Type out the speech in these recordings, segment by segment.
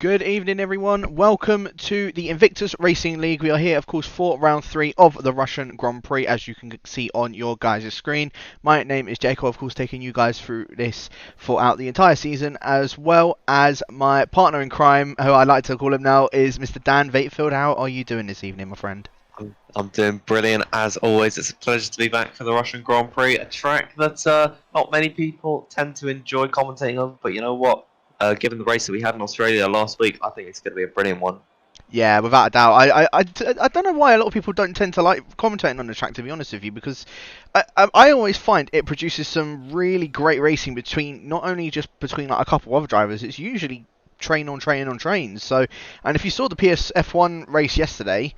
Good evening, everyone. Welcome to the Invictus Racing League. We are here, of course, for round 3 of the Russian Grand Prix, as you can see on your guys' screen. My name is Jacob, of course, taking you guys through this throughout the entire season, as well as my partner in crime, who I like to call him now, is Mr. Dan Vatefield. How are you doing this evening, my friend? I'm doing brilliant as always. It's a pleasure to be back for the Russian Grand Prix, a track that not many people tend to enjoy commentating on. But you know what? Given the race that we had in Australia last week, I think it's going to be a brilliant one. Yeah, without a doubt. I don't know why a lot of people don't tend to like commentating on the track, to be honest with you, because I always find it produces some really great racing between, not only just between like a couple of drivers, it's usually train on train on trains. So, and if you saw the PS F1 race yesterday,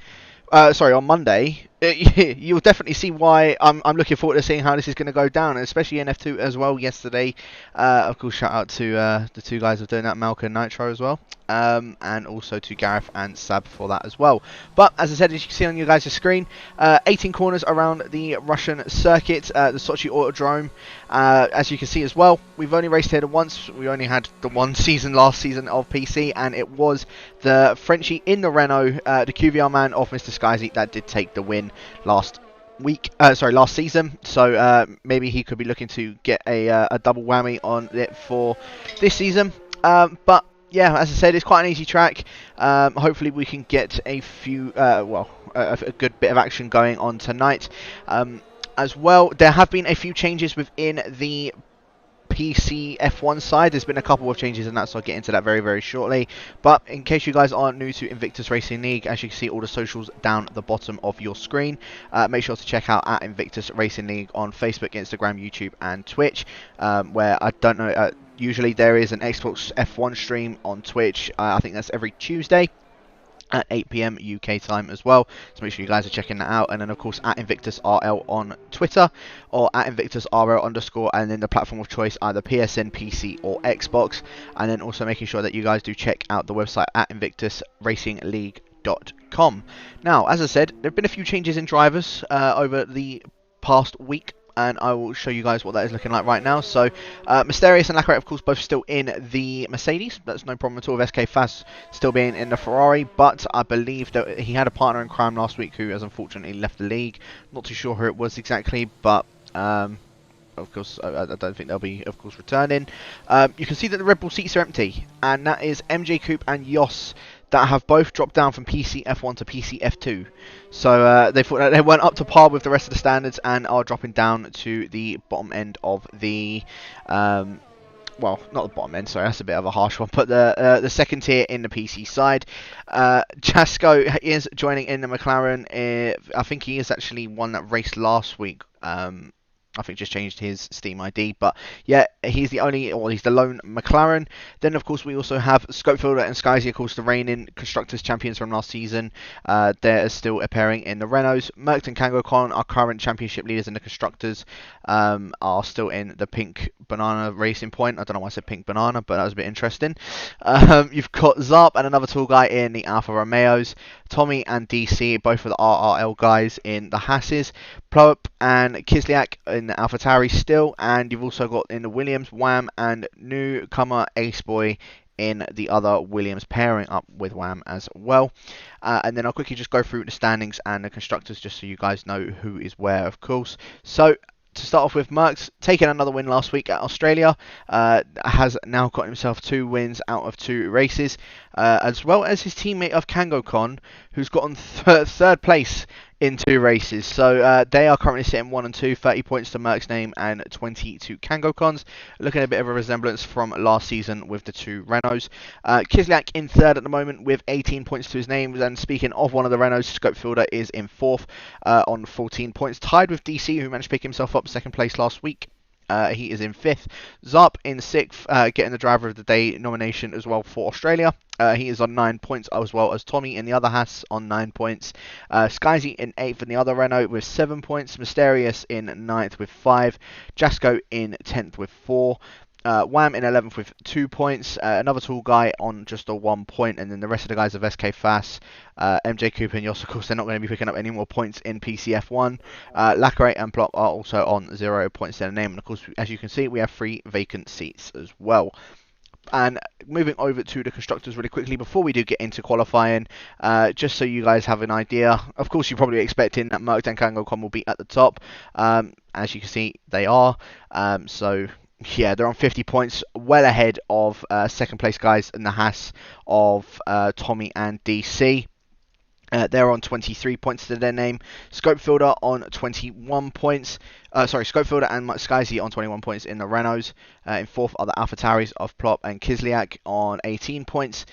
sorry, on Monday, you'll definitely see why I'm looking forward to seeing how this is going to go down, and especially in F2 as well yesterday. Of course, shout out to the two guys who are doing that, Malcolm and Nitro as well, and also to Gareth and Sab for that as well. But as I said, as you can see on your guys' screen, 18 corners around the Russian circuit, the Sochi Autodrome. As you can see as well, we've only raced here once. We only had the one season last season of PC, and it was the Frenchie in the Renault, the QVR man of Mr. Skyzy, that did take the win last season. So maybe he could be looking to get a double whammy on it for this season. But yeah, as I said, it's quite an easy track. Hopefully we can get a few, a good bit of action going on tonight. As well, there have been a few changes within the PC F1 side. There's been a couple of changes in that, so I'll get into that very, very shortly. But in case you guys aren't new to Invictus Racing League, as you can see all the socials down the bottom of your screen, make sure to check out at Invictus Racing League on Facebook, Instagram, YouTube, and Twitch, where I don't know, usually there is an Xbox F1 stream on Twitch. I think that's every Tuesday at 8 PM UK time as well, so make sure you guys are checking that out. And then of course at InvictusRL on Twitter, or at InvictusRL_, and then the platform of choice either PSN, PC or Xbox. And then also making sure that you guys do check out the website at InvictusRacingLeague.com. Now, as I said, there have been a few changes in drivers over the past week, and I will show you guys what that is looking like right now. So, Mysterious and Lacquerate, of course, both still in the Mercedes. That's no problem at all, with SK Fast still being in the Ferrari. But I believe that he had a partner in crime last week who has unfortunately left the league. Not too sure who it was exactly, but of course, I don't think they'll be, of course, returning. You can see that the Red Bull seats are empty, and that is MJ Coupe and Yoss that have both dropped down from PC F1 to PC F2. So they thought that they weren't up to par with the rest of the standards and are dropping down to the bottom end of the... well, not the bottom end, sorry, that's a bit of a harsh one, but the second tier in the PC side. Jasko is joining in the McLaren. I think he is actually one that raced last week. I think just changed his Steam ID, but yeah, he's the lone McLaren. Then of course we also have Scopefielder and Skyzy, of course the reigning constructors champions from last season. They're still appearing in the Renaults. Merckx and KangoCon, our current championship leaders in the constructors, are still in the pink banana Racing Point. I don't know why I said pink banana, but that was a bit interesting. You've got Zarp and another tall guy in the Alfa Romeos. Tommy and DC, both of the RRL guys in the Hasses. Plop and Kislyak in the AlphaTauri still, and you've also got in the Williams, Wham, and newcomer Ace Boy in the other Williams, pairing up with Wham as well. And then I'll quickly just go through the standings and the constructors just so you guys know who is where, of course. So to start off with, Merckx taking another win last week at Australia, has now got himself 2 wins out of 2 races, as well as his teammate of KangoCon, who's gotten third place in 2 races. So they are currently sitting 1 and 2, 30 points to Merck's name and 20 to KangoCon's. Looking at a bit of a resemblance from last season with the 2 Renaults. Kislyak in 3rd at the moment with 18 points to his name. And speaking of one of the Renaults, Scopefielder is in 4th on 14 points, tied with DC, who managed to pick himself up 2nd place last week. He is in 5th. Zarp in 6th, getting the Driver of the Day nomination as well for Australia. He is on 9 points, as well as Tommy in the other Haas on 9 points. Skyzy in 8th in the other Renault with 7 points. Mysterious in 9th with 5. Jasko in 10th with 4. Wham in 11th with 2 points. Another tall guy on just a 1 point, and then the rest of the guys of SK Fast, MJ Cooper and Yoss, of course, they're not going to be picking up any more points in PC F1. Lacquerate and Plop are also on 0 points to their name, and of course, as you can see, we have 3 vacant seats as well. And moving over to the constructors really quickly before we do get into qualifying, just so you guys have an idea. Of course, you're probably expecting that Merckx and Kangoo.com will be at the top. As you can see, they are. So yeah, they're on 50 points, well ahead of second place guys in the Haas of Tommy and DC. They're on 23 points to their name. Scopefielder on 21 points. Scopefielder and Skyzy on 21 points in the Renaults. In fourth are the AlphaTauris of Plop and Kislyak on 18 points.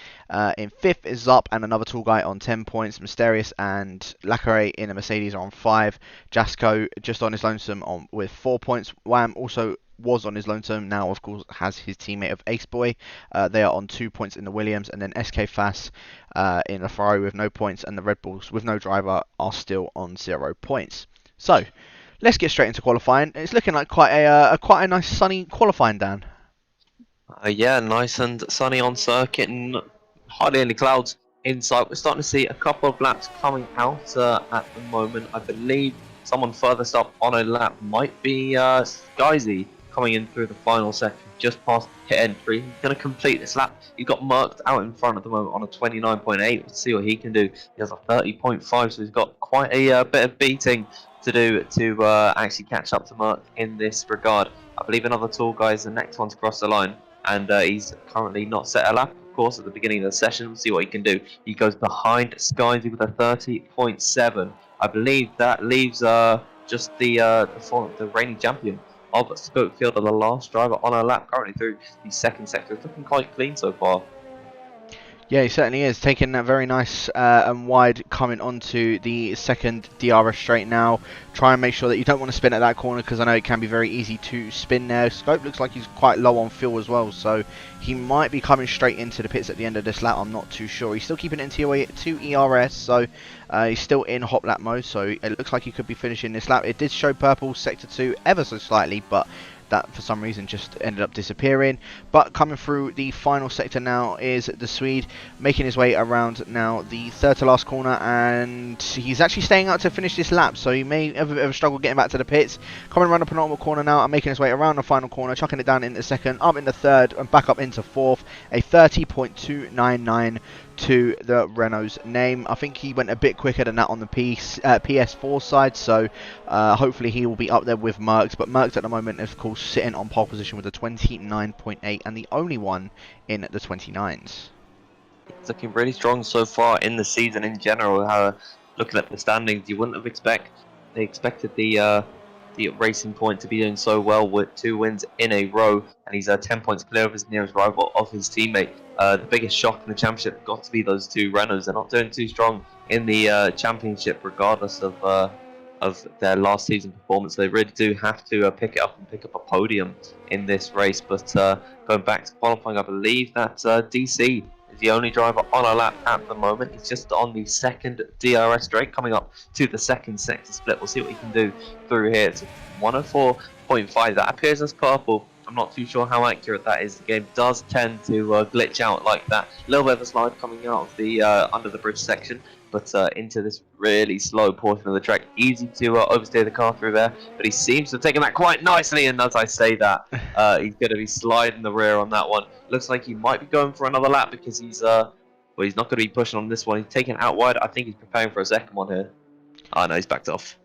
In fifth is Zup and another tall guy on 10 points. Mysterious and Lacare in the Mercedes are on 5. Jasco just on his lonesome with 4 points. Wham also was on his lonesome, now of course has his teammate of Ace Boy. They are on 2 points in the Williams, and then SK Fass in the Ferrari with no points, and the Red Bulls with no driver are still on 0 points. So let's get straight into qualifying. It's looking like quite a nice sunny qualifying, Dan. Yeah, nice and sunny on circuit and hardly any clouds in sight. We're starting to see a couple of laps coming out at the moment. I believe someone furthest up on a lap might be Skyzy, coming in through the final section, just past hit entry. He's going to complete this lap. He's got Merckx out in front at the moment on a 29.8. Let's see what he can do. He has a 30.5, so he's got quite a bit of beating to do to actually catch up to Merckx in this regard. I believe another tall guy is the next one to cross the line, and he's currently not set a lap. Of course, at the beginning of the session, we'll see what he can do. He goes behind Skyzy with a 30.7. I believe that leaves just the reigning champion of Scopefield, the last driver on a lap currently through the second sector. It's looking quite clean so far. Yeah, he certainly is, taking that very nice and wide coming onto the second DRS straight now. Try and make sure that you don't want to spin at that corner, because I know it can be very easy to spin there. Scope looks like he's quite low on fuel as well, so he might be coming straight into the pits at the end of this lap. I'm not too sure. He's still keeping it into 2 ERS, so he's still in hot lap mode, so it looks like he could be finishing this lap. It did show purple sector 2 ever so slightly, but that for some reason just ended up disappearing. But coming through the final sector now is the Swede, making his way around now the third to last corner, and he's actually staying out to finish this lap, so he may have a bit of a struggle getting back to the pits. Coming around the penultimate corner now and making his way around the final corner, chucking it down into second, up into third, and back up into fourth. A 30.299 to the Renault's name. I think he went a bit quicker than that on the PS4 side, so hopefully he will be up there with Merckx. But Merckx at the moment, of course, sitting on pole position with a 29.8 and the only one in the 29s. It's looking really strong so far in the season in general. Looking at the standings, you wouldn't have expected the Racing Point to be doing so well with 2 wins in a row, and he's 10 points clear of his nearest rival, of his teammate. The biggest shock in the championship got to be those 2 Renaults. They're not doing too strong in the championship, regardless of their last season performance. They really do have to pick it up and pick up a podium in this race. But going back to qualifying, I believe that DC is the only driver on a lap at the moment. He's just on the second DRS straight, coming up to the second sector split. We'll see what he can do through here. It's 104.5. That appears as purple. I'm not too sure how accurate that is. The game does tend to glitch out like that. A little bit of a slide coming out of the under the bridge section, but into this really slow portion of the track. Easy to oversteer the car through there, but he seems to have taken that quite nicely, and as I say that, he's going to be sliding the rear on that one. Looks like he might be going for another lap, because he's not going to be pushing on this one. He's taking it out wide. I think he's preparing for a second one here. Oh no, he's backed off.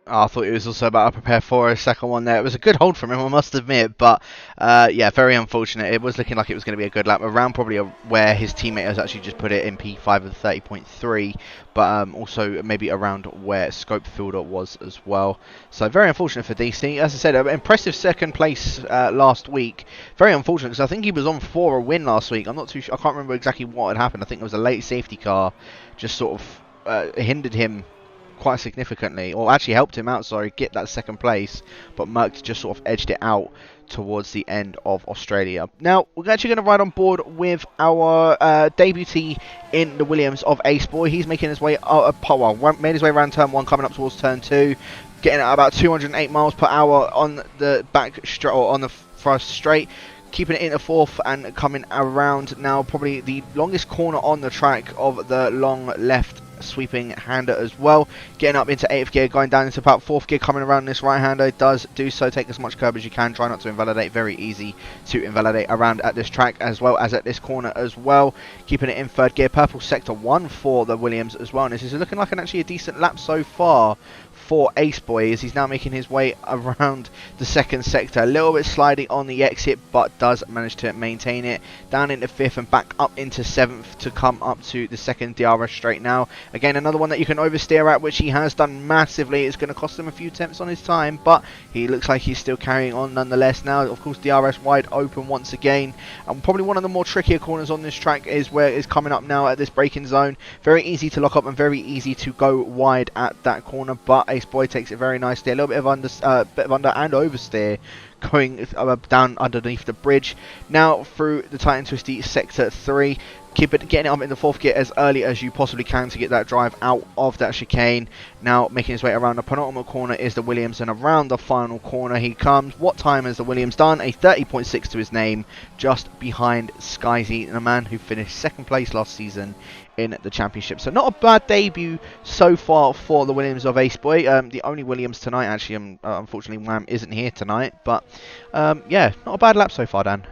I thought it was also about to prepare for a second one there. It was a good hold from him, I must admit, but yeah, very unfortunate. It was looking like it was going to be a good lap, around probably where his teammate has actually just put it in P5 of 30.3, but also maybe around where Scopefielder was as well. So very unfortunate for DC. As I said, an impressive second place last week. Very unfortunate, because I think he was on for a win last week. I'm not too sure. I can't remember exactly what had happened. I think it was a late safety car just sort of hindered him quite significantly, or actually helped him out, sorry, get that second place, but Merckx just sort of edged it out towards the end of Australia. Now, we're actually going to ride on board with our debutee in the Williams of Ace Boy. He's making his way made his way around turn 1, coming up towards turn 2, getting at about 208 miles per hour on the back straight, or on the first straight, keeping it into 4th and coming around now probably the longest corner on the track of the long left sweeping hander as well. Getting up into 8th gear, going down into about 4th gear, coming around this right hander. Does do so, take as much curb as you can, try not to invalidate. Very easy to invalidate around at this track as well as at this corner as well. Keeping it in 3rd gear, purple sector 1 for the Williams as well. And this is looking like actually a decent lap so far for Ace Boy, as he's now making his way around the 2nd sector. A little bit sliding on the exit, but does manage to maintain it. Down into 5th and back up into 7th to come up to the 2nd DRS straight now. Again, another one that you can oversteer at, which he has done massively. It's going to cost him a few tenths on his time, but he looks like he's still carrying on nonetheless. Now, of course, DRS wide open once again. And probably one of the more trickier corners on this track is where it's coming up now at this braking zone. Very easy to lock up and very easy to go wide at that corner, but Ace Boy takes it very nicely. A little bit of under and oversteer going down underneath the bridge. Now through the tight and twisty sector 3. Getting it up in the 4th gear as early as you possibly can to get that drive out of that chicane. Now making his way around the penultimate corner is the Williams, and around the final corner he comes. What time has the Williams done? A 30.6 to his name, just behind Skyzy, the man who finished 2nd place last season in the championship. So not a bad debut so far for the Williams of Ace Boy. The only Williams tonight, actually, unfortunately Wham isn't here tonight, but yeah, not a bad lap so far, Dan.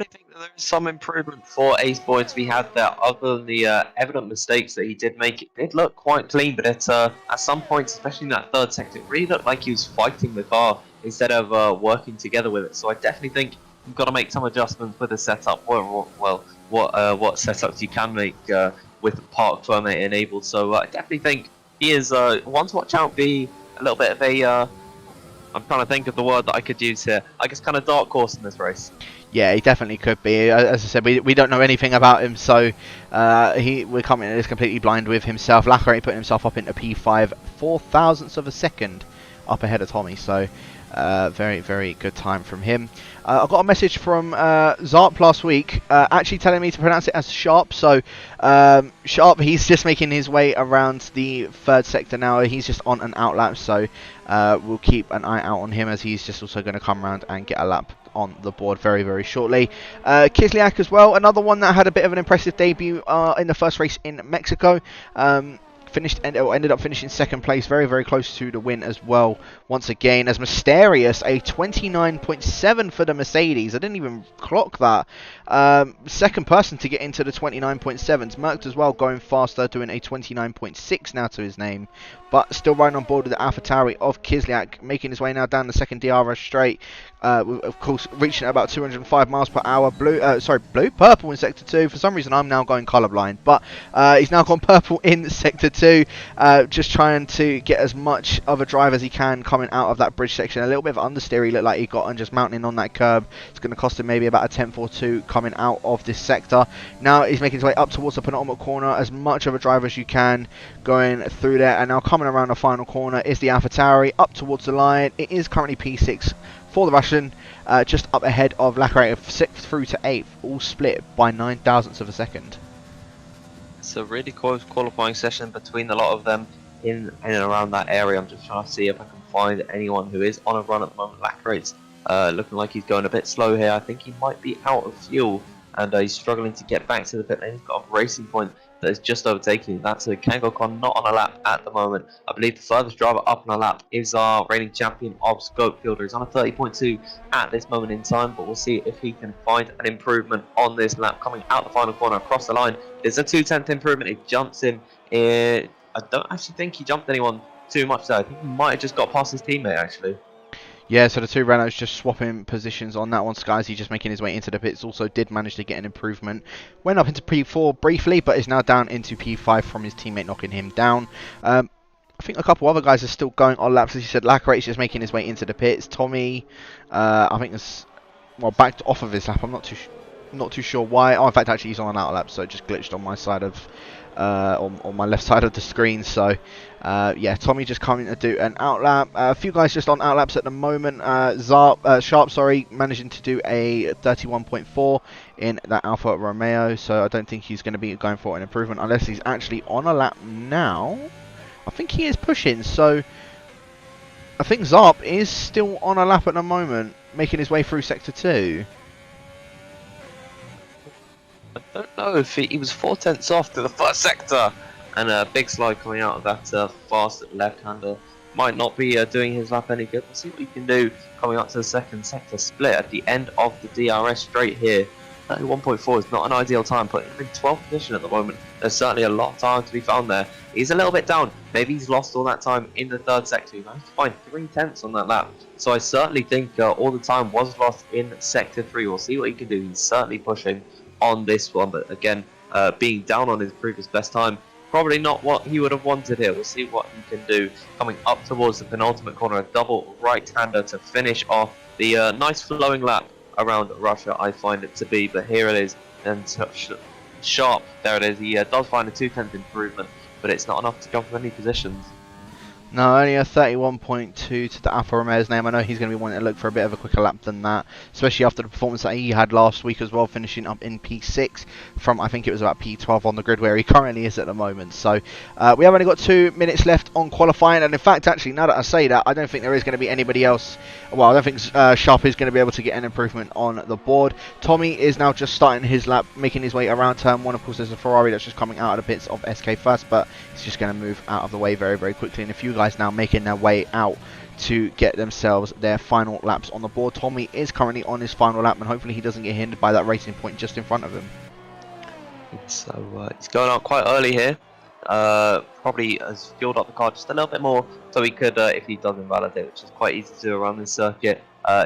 I think that there is some improvement for Ace Boy to be had there, other than the evident mistakes that he did make. It did look quite clean, but at some points, especially in that 3rd sector, it really looked like he was fighting the car instead of working together with it. So I definitely think you've got to make some adjustments with the setup. Well, what setups you can make with park firmware enabled. So I definitely think he is one to watch out. Be a little bit of a I'm trying to think of the word that I could use here. I guess kind of dark horse in this race. Yeah, he definitely could be. As I said, we don't know anything about him, so we're coming in this completely blind with himself. Lacquerate putting himself up into P5, 4 thousandths of a second up ahead of Tommy. So very, very good time from him. I got a message from Zarp last week, actually telling me to pronounce it as Sharp. So Sharp, he's just making his way around the 3rd sector now. He's just on an out lap, so we'll keep an eye out on him, as he's just also going to come around and get a lap on the board very, very shortly. Kislyak as well, another one that had a bit of an impressive debut in the first race in Mexico. Ended up finishing 2nd place, very, very close to the win as well. Once again, as Mysterious, a 29.7 for the Mercedes. I didn't even clock that. 2nd person to get into the 29.7s. Merckx as well, going faster, doing a 29.6 now to his name. But still riding on board with the AlphaTauri of Kislyak, making his way now down the 2nd DRS straight. Of course, reaching at about 205 miles per hour. Purple in Sector 2. For some reason, I'm now going colourblind. But he's now gone purple in Sector 2. Just trying to get as much of a drive as he can coming out of that bridge section. A little bit of understeer he looked like he got, and just mounting on that curb. It's going to cost him maybe about a tenth or two coming out of this sector. Now he's making his way up towards the penultimate corner. As much of a drive as you can going through there. And now coming around the final corner is the AlphaTauri up towards the line. It is currently P6 for the Russian, just up ahead of Lacquerate, 6th through to 8th, all split by 9 thousandths of a second. It's a really close qualifying session between a lot of them in and around that area. I'm just trying to see if I can find anyone who is on a run at the moment. Lacquerate's looking like he's going a bit slow here. I think he might be out of fuel, and he's struggling to get back to the pit lane. He's got a racing point that is just overtaking. That's a Kangokon not on a lap at the moment. I believe the furthest driver up on a lap is our reigning champion of Scopefielder. He's on a 30.2 at this moment in time, but we'll see if he can find an improvement on this lap. Coming out the final corner across the line, there's a 2/10 improvement. It jumps him. I don't actually think he jumped anyone too much there. I think he might have just got past his teammate actually. Yeah, so the two Renaults just swapping positions on that one. Skyzy just making his way into the pits. Also did manage to get an improvement. Went up into P4 briefly, but is now down into P5 from his teammate knocking him down. I think a couple other guys are still going on laps. As you said, Lacquerate's just making his way into the pits. Tommy, I think is backed off of his lap. I'm not too sure why. Oh, in fact, actually he's on an out lap, so it just glitched on my side of on my left side of the screen. So yeah, Tommy just coming to do an outlap. A few guys just on outlaps at the moment. Sharp, sorry, managing to do a 31.4 in that Alfa Romeo. So I don't think he's going to be going for an improvement unless he's actually on a lap now. I think he is pushing. So I think Zarp is still on a lap at the moment, making his way through Sector 2. I don't know if he was 4 tenths off to the first sector. and a big slide coming out of that fast left-hander. Might not be doing his lap any good. We'll see what he can do coming up to the second sector split at the end of the DRS straight here. 31.4 is not an ideal time, putting him in 12th position at the moment. There's certainly a lot of time to be found there. He's a little bit down. Maybe he's lost all that time in the third sector. He managed to find 3/10 on that lap. So I certainly think all the time was lost in sector 3. We'll see what he can do. He's certainly pushing on this one, but again, being down on his previous best time, probably not what he would have wanted here. We'll see what he can do. Coming up towards the penultimate corner, a double right-hander to finish off the nice flowing lap around Russia, I find it to be. But here it is, and sharp, there it is. He does find a 2/10 improvement, but it's not enough to jump from any positions. No, only a 31.2 to the Alfa Romeo's name. I know he's going to be wanting to look for a bit of a quicker lap than that, especially after the performance that he had last week as well, finishing up in P6 from, I think it was about P12 on the grid where he currently is at the moment. So we have only got 2 minutes left on qualifying, and in fact, actually, now that I say that, I don't think there is going to be anybody else. Well, I don't think Sharp is going to be able to get an improvement on the board. Tommy is now just starting his lap, making his way around turn 1. Of course, there's a Ferrari that's just coming out of the pits of SK first, but he's just going to move out of the way very, very quickly. And a few guys now making their way out to get themselves their final laps on the board. Tommy is currently on his final lap, and hopefully he doesn't get hindered by that racing point just in front of him. So he's going out quite early here. Probably has fueled up the car just a little bit more, so he could, if he does invalidate, which is quite easy to do around this circuit,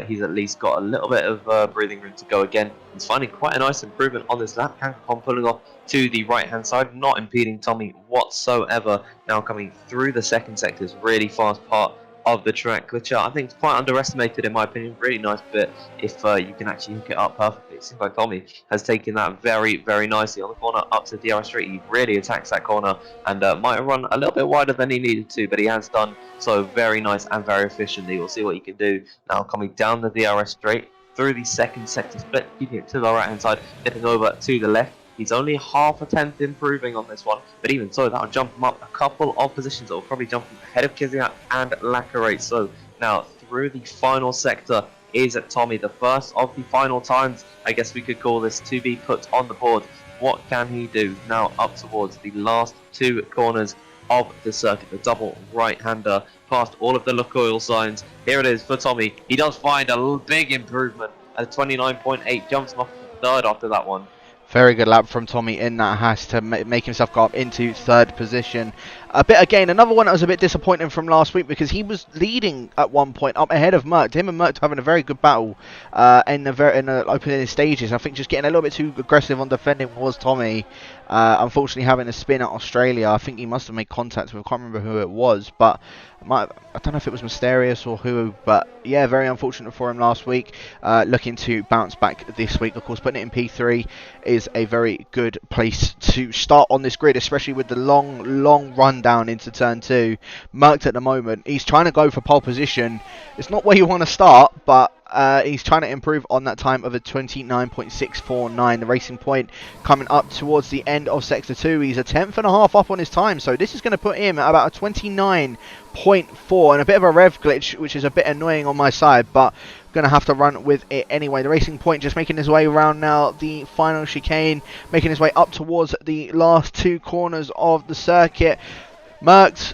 he's at least got a little bit of breathing room to go again. He's finding quite a nice improvement on this lap. Kangaskhan pulling off to the right hand side, not impeding Tommy whatsoever. Now coming through the second sector is really fast part of the track, which I think is quite underestimated in my opinion. Really nice bit if you can actually hook it up perfectly. It seems like Tommy has taken that very, very nicely on the corner up to the DRS straight. He really attacks that corner and might have run a little bit wider than he needed to, but he has done so very nice and very efficiently. We'll see what he can do now coming down the DRS straight through the second sector split, keeping it to the right hand side, dipping over to the left. He's only half a tenth improving on this one, but even so, that'll jump him up a couple of positions. It'll probably jump him ahead of Kvyat and Lacquerate. So now through the final sector is Tommy, the first of the final times, I guess we could call this, to be put on the board. What can he do now up towards the last 2 corners of the circuit? The double right-hander past all of the Lukoil signs. Here it is for Tommy. He does find a big improvement at 29.8, jumps him off to 3rd after that one. Very good lap from Tommy in that Haas to make himself go up into 3rd position. A bit again, another one that was a bit disappointing from last week because he was leading at one point up ahead of Merck. Him and Merck having a very good battle in the opening stages. I think just getting a little bit too aggressive on defending was Tommy. Unfortunately, having a spin at Australia, I think he must have made contact with, I can't remember who it was, but I don't know if it was Mysterious or who, but yeah, very unfortunate for him last week. Looking to bounce back this week, of course. Putting it in P3 is a very good place to start on this grid, especially with the long run down into turn 2. Merckx at the moment, he's trying to go for pole position. It's not where you want to start, but he's trying to improve on that time of a 29.649. The racing point coming up towards the end of sector 2. He's a 10th and a half up on his time, so this is going to put him at about a 29.4 and a bit of a rev glitch, which is a bit annoying on my side, but going to have to run with it anyway. The racing point just making his way around now the final chicane, making his way up towards the last 2 corners of the circuit. Merckx,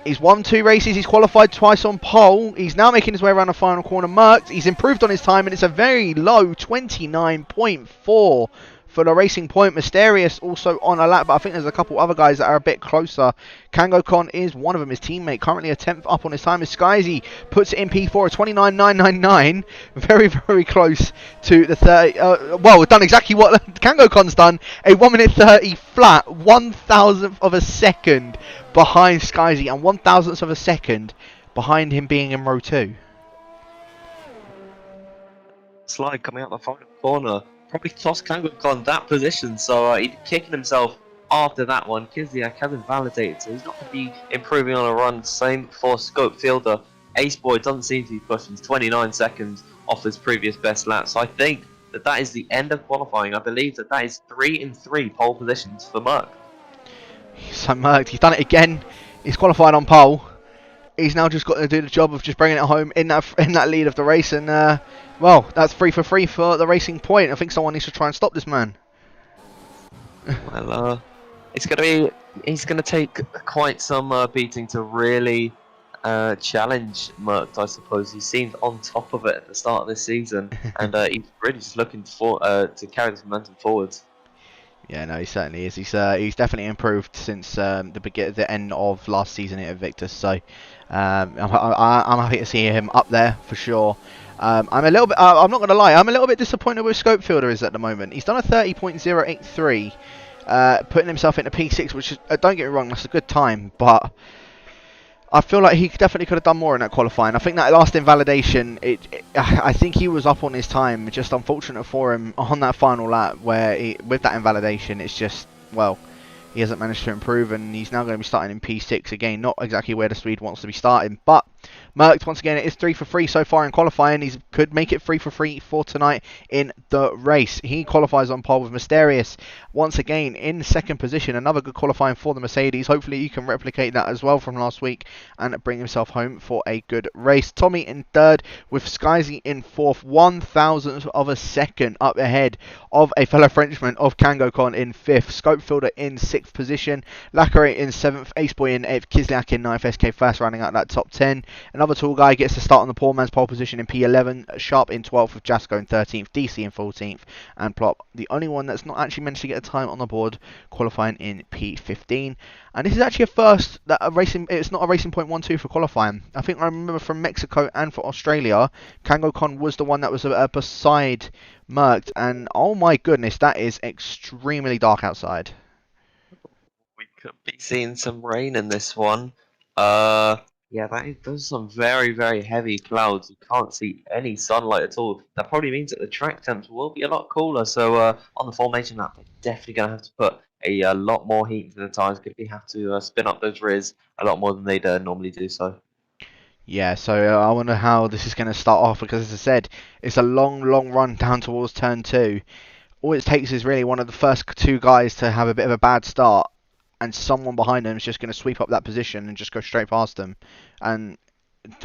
he's won 2 races, he's qualified twice on pole, he's now making his way around the final corner. Merckx, he's improved on his time and it's a very low 29.4 for the racing point. Mysterious also on a lap, but I think there's a couple other guys that are a bit closer. Kangaskhan is one of them, his teammate, currently a 10th up on his time. Skyzy puts it in P4 at 29.999, very, very close to the 30. Well, done exactly what Kangaskhan's done, a 1 minute 30 flat, 1,000th of a second behind Skyzy, and 1,000th of a second behind him being in row 2. Slide coming out the final corner. Probably tossed Kangaskhan that position, so he's kicking himself after that one. Kvyat has invalidated, so he's not going to be improving on a run. Same for Scope Fielder. Ace Boy doesn't seem to be pushing 29 seconds off his previous best lap, so I think that is the end of qualifying. I believe that is 3 in 3 pole positions for Merck. So Merck, he's done it again. He's qualified on pole. He's now just got to do the job of just bringing it home in that lead of the race, and well, that's 3 for 3 for the racing point. I think someone needs to try and stop this man. Well, He's gonna take quite some beating to really challenge Merckx, I suppose. He seemed on top of it at the start of this season, and he's really just looking for to carry this momentum forwards. Yeah, no, he certainly is. He's definitely improved since the end of last season at Invictus. So I'm happy to see him up there for sure. I'm a little bit. I'm not going to lie. I'm a little bit disappointed with Scopefielder is at the moment. He's done a 30.083, putting himself into P6, which is, don't get me wrong, that's a good time, but I feel like he definitely could have done more in that qualifying. I think that last invalidation, I think he was up on his time. Just unfortunate for him on that final lap where with that invalidation, it's just, well, he hasn't managed to improve, and he's now going to be starting in P6 again. Not exactly where the Swede wants to be starting, but Merckx, once again, it is 3 for 3 so far in qualifying. He could make it 3 for 3 for tonight in the race. He qualifies on pole with Mysterious once again in second position. Another good qualifying for the Mercedes. Hopefully he can replicate that as well from last week and bring himself home for a good race. Tommy in third with Skyzy in fourth, 1,000th of a second up ahead of a fellow Frenchman of KangoCon in fifth. Scopefielder in sixth position, Lacquerate in seventh, Aceboy in eighth, Kislyak in ninth, SK first rounding out that top 10. Another tall guy gets to start on the poor man's pole position in P11, Sharp in 12th with Jasko in 13th, DC in 14th, and Plop, the only one that's not actually managed to get a time on the board, qualifying in P15. And this is actually a first that it's not a racing point 1-2 for qualifying. I think I remember from Mexico and for Australia, KangoCon was the one that was beside Merckx, and oh my goodness, that is extremely dark outside. We could be seeing some rain in this one. Yeah, those are some very, very heavy clouds. You can't see any sunlight at all. That probably means that the track temps will be a lot cooler. So on the formation lap, they're definitely going to have to put a lot more heat into the tyres. Going to have to spin up those rears a lot more than they'd normally do so. Yeah, so I wonder how this is going to start off, because as I said, it's a long, long run down towards turn 2. All it takes is really one of the first two guys to have a bit of a bad start, and someone behind them is just going to sweep up that position and just go straight past them. And,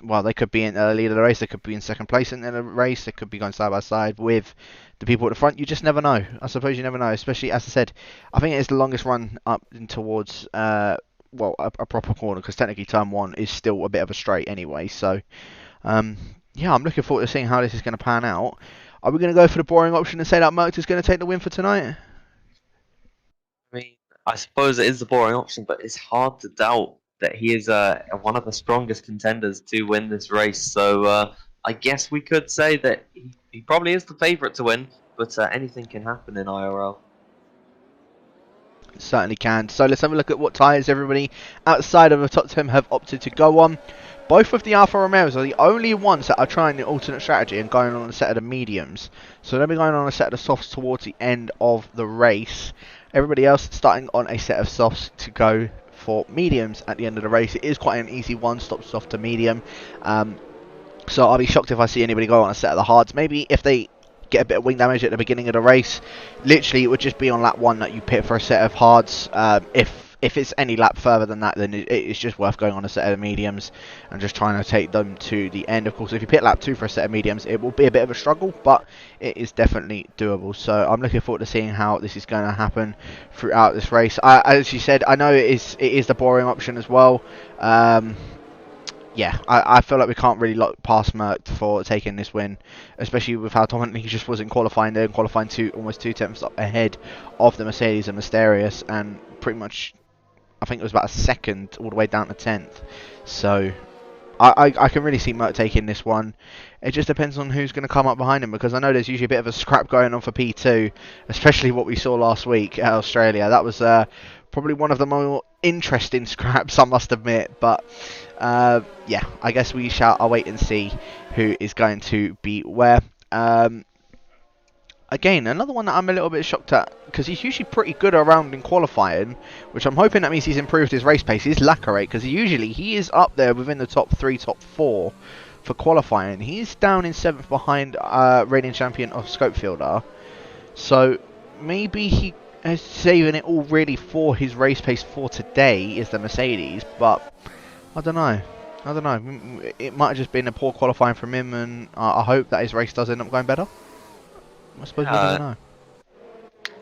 well, they could be in the lead of the race, they could be in second place in the race, they could be going side by side with the people at the front. You just never know. I suppose you never know, especially, as I said, I think it is the longest run up towards well, a proper corner, because technically turn 1 is still a bit of a straight anyway. So yeah, I'm looking forward to seeing how this is going to pan out. Are we going to go for the boring option and say that Merckx is going to take the win for tonight? I mean, I suppose it is the boring option, but it's hard to doubt that he is one of the strongest contenders to win this race. So I guess we could say that he probably is the favourite to win, but anything can happen in IRL. Certainly can. So let's have a look at what tyres everybody outside of the top 10 have opted to go on. Both of the Alfa Romeos are the only ones that are trying the alternate strategy and going on a set of the mediums. So they'll be going on a set of the softs towards the end of the race. Everybody else starting on a set of softs to go for mediums at the end of the race. It is quite an easy one, stop soft to medium. So I'll be shocked if I see anybody go on a set of the hards. Maybe if they get a bit of wing damage at the beginning of the race, literally it would just be on lap 1 that you pit for a set of hards. If it's any lap further than that, then it's just worth going on a set of mediums and just trying to take them to the end. Of course, if you pit lap 2 for a set of mediums, it will be a bit of a struggle, but it is definitely doable. So I'm looking forward to seeing how this is going to happen throughout this race. As you said, I know it is the boring option as well. Yeah, I feel like we can't really look past Merckx for taking this win, especially with how dominant he just was in qualifying there, and qualifying almost 2/10 up ahead of the Mercedes and Mysterious, and pretty much, I think it was about a second all the way down to 10th. So I can really see Merckx taking this one. It just depends on who's going to come up behind him, because I know there's usually a bit of a scrap going on for P2, especially what we saw last week at Australia. That was probably one of the more interesting scraps, I must admit. But yeah, I guess we shall await and see who is going to be where. Again, another one that I'm a little bit shocked at, because he's usually pretty good around in qualifying, which I'm hoping that means he's improved his race pace, is Lacquerate, because he is up there within the top 3, top 4 for qualifying. He's down in 7th behind reigning champion of Scopefielder, so maybe he is saving it all really for his race pace for today, is the Mercedes, but I don't know. It might have just been a poor qualifying from him, and I hope that his race does end up going better. I suppose we'll never know.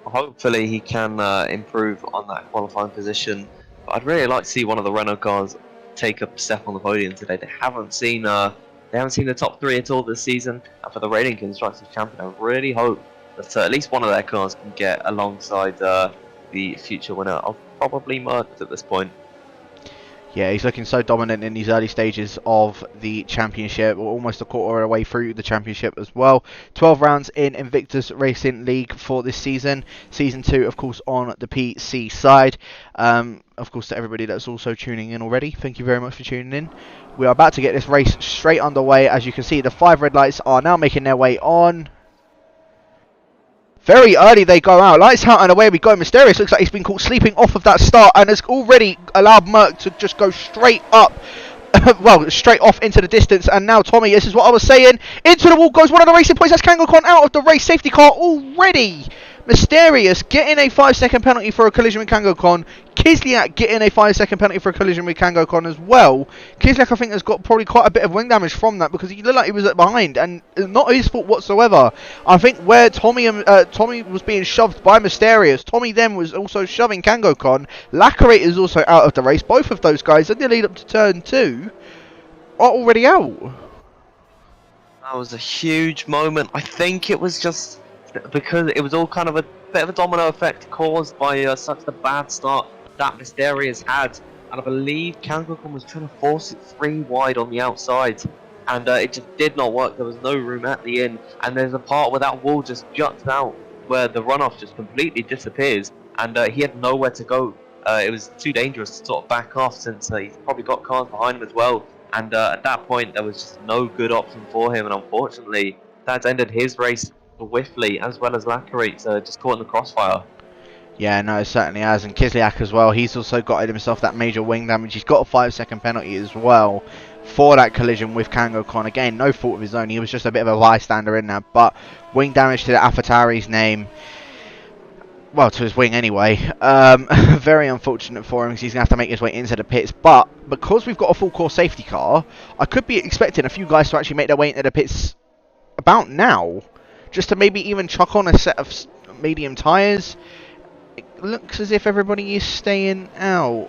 Hopefully he can improve on that qualifying position. But I'd really like to see one of the Renault cars take a step on the podium today. They haven't seen the top three at all this season. And for the reigning constructors champion, I really hope that at least one of their cars can get alongside the future winner of probably Merckx at this point. Yeah, he's looking so dominant in these early stages of the championship. We're almost a quarter of the way through the championship as well. 12 rounds in Invictus Racing League for this season. Season 2, of course, on the PC side. Of course, to everybody that's also tuning in already, thank you very much for tuning in. We are about to get this race straight underway. As you can see, the 5 red lights are now making their way on. Very early they go out. Lights out and away we go. Mysterious looks like he's been caught sleeping off of that start and has already allowed Merckx to just go straight up. Well, straight off into the distance. And now Tommy, this is what I was saying. Into the wall goes one of the racing points. That's Kangokon out of the race. Safety car already. Mysterious getting a 5-second penalty for a collision with Kangokon. Kislyak getting a 5-second penalty for a collision with Kangokon as well. Kislyak, I think, has got probably quite a bit of wing damage from that because he looked like he was behind and not his fault whatsoever. I think where Tommy was being shoved by Mysterious, Tommy then was also shoving Kangokon. Lacarate is also out of the race. Both of those guys in the lead up to turn 2 are already out. That was a huge moment. I think it was just because it was all kind of a bit of a domino effect caused by such a bad start that Mysterious had, and I believe Kangokon was trying to force it 3 wide on the outside, and it just did not work. There was no room at the end, and there's a part where that wall just juts out where the runoff just completely disappears, and he had nowhere to go. It was too dangerous to sort of back off since he's probably got cars behind him as well, and at that point there was just no good option for him, and unfortunately that's ended his race swiftly, as well as Lacarate just caught in the crossfire. Yeah, no, it certainly has. And Kislyak as well, he's also got himself that major wing damage. He's got a 5-second penalty as well for that collision with Kangokon. Again, no fault of his own. He was just a bit of a bystander in there. But wing damage to the AlphaTauri's name. Well, to his wing anyway. Very unfortunate for him because he's going to have to make his way into the pits. But because we've got a full course safety car, I could be expecting a few guys to actually make their way into the pits about now. Just to maybe even chuck on a set of medium tyres. It looks as if everybody is staying out.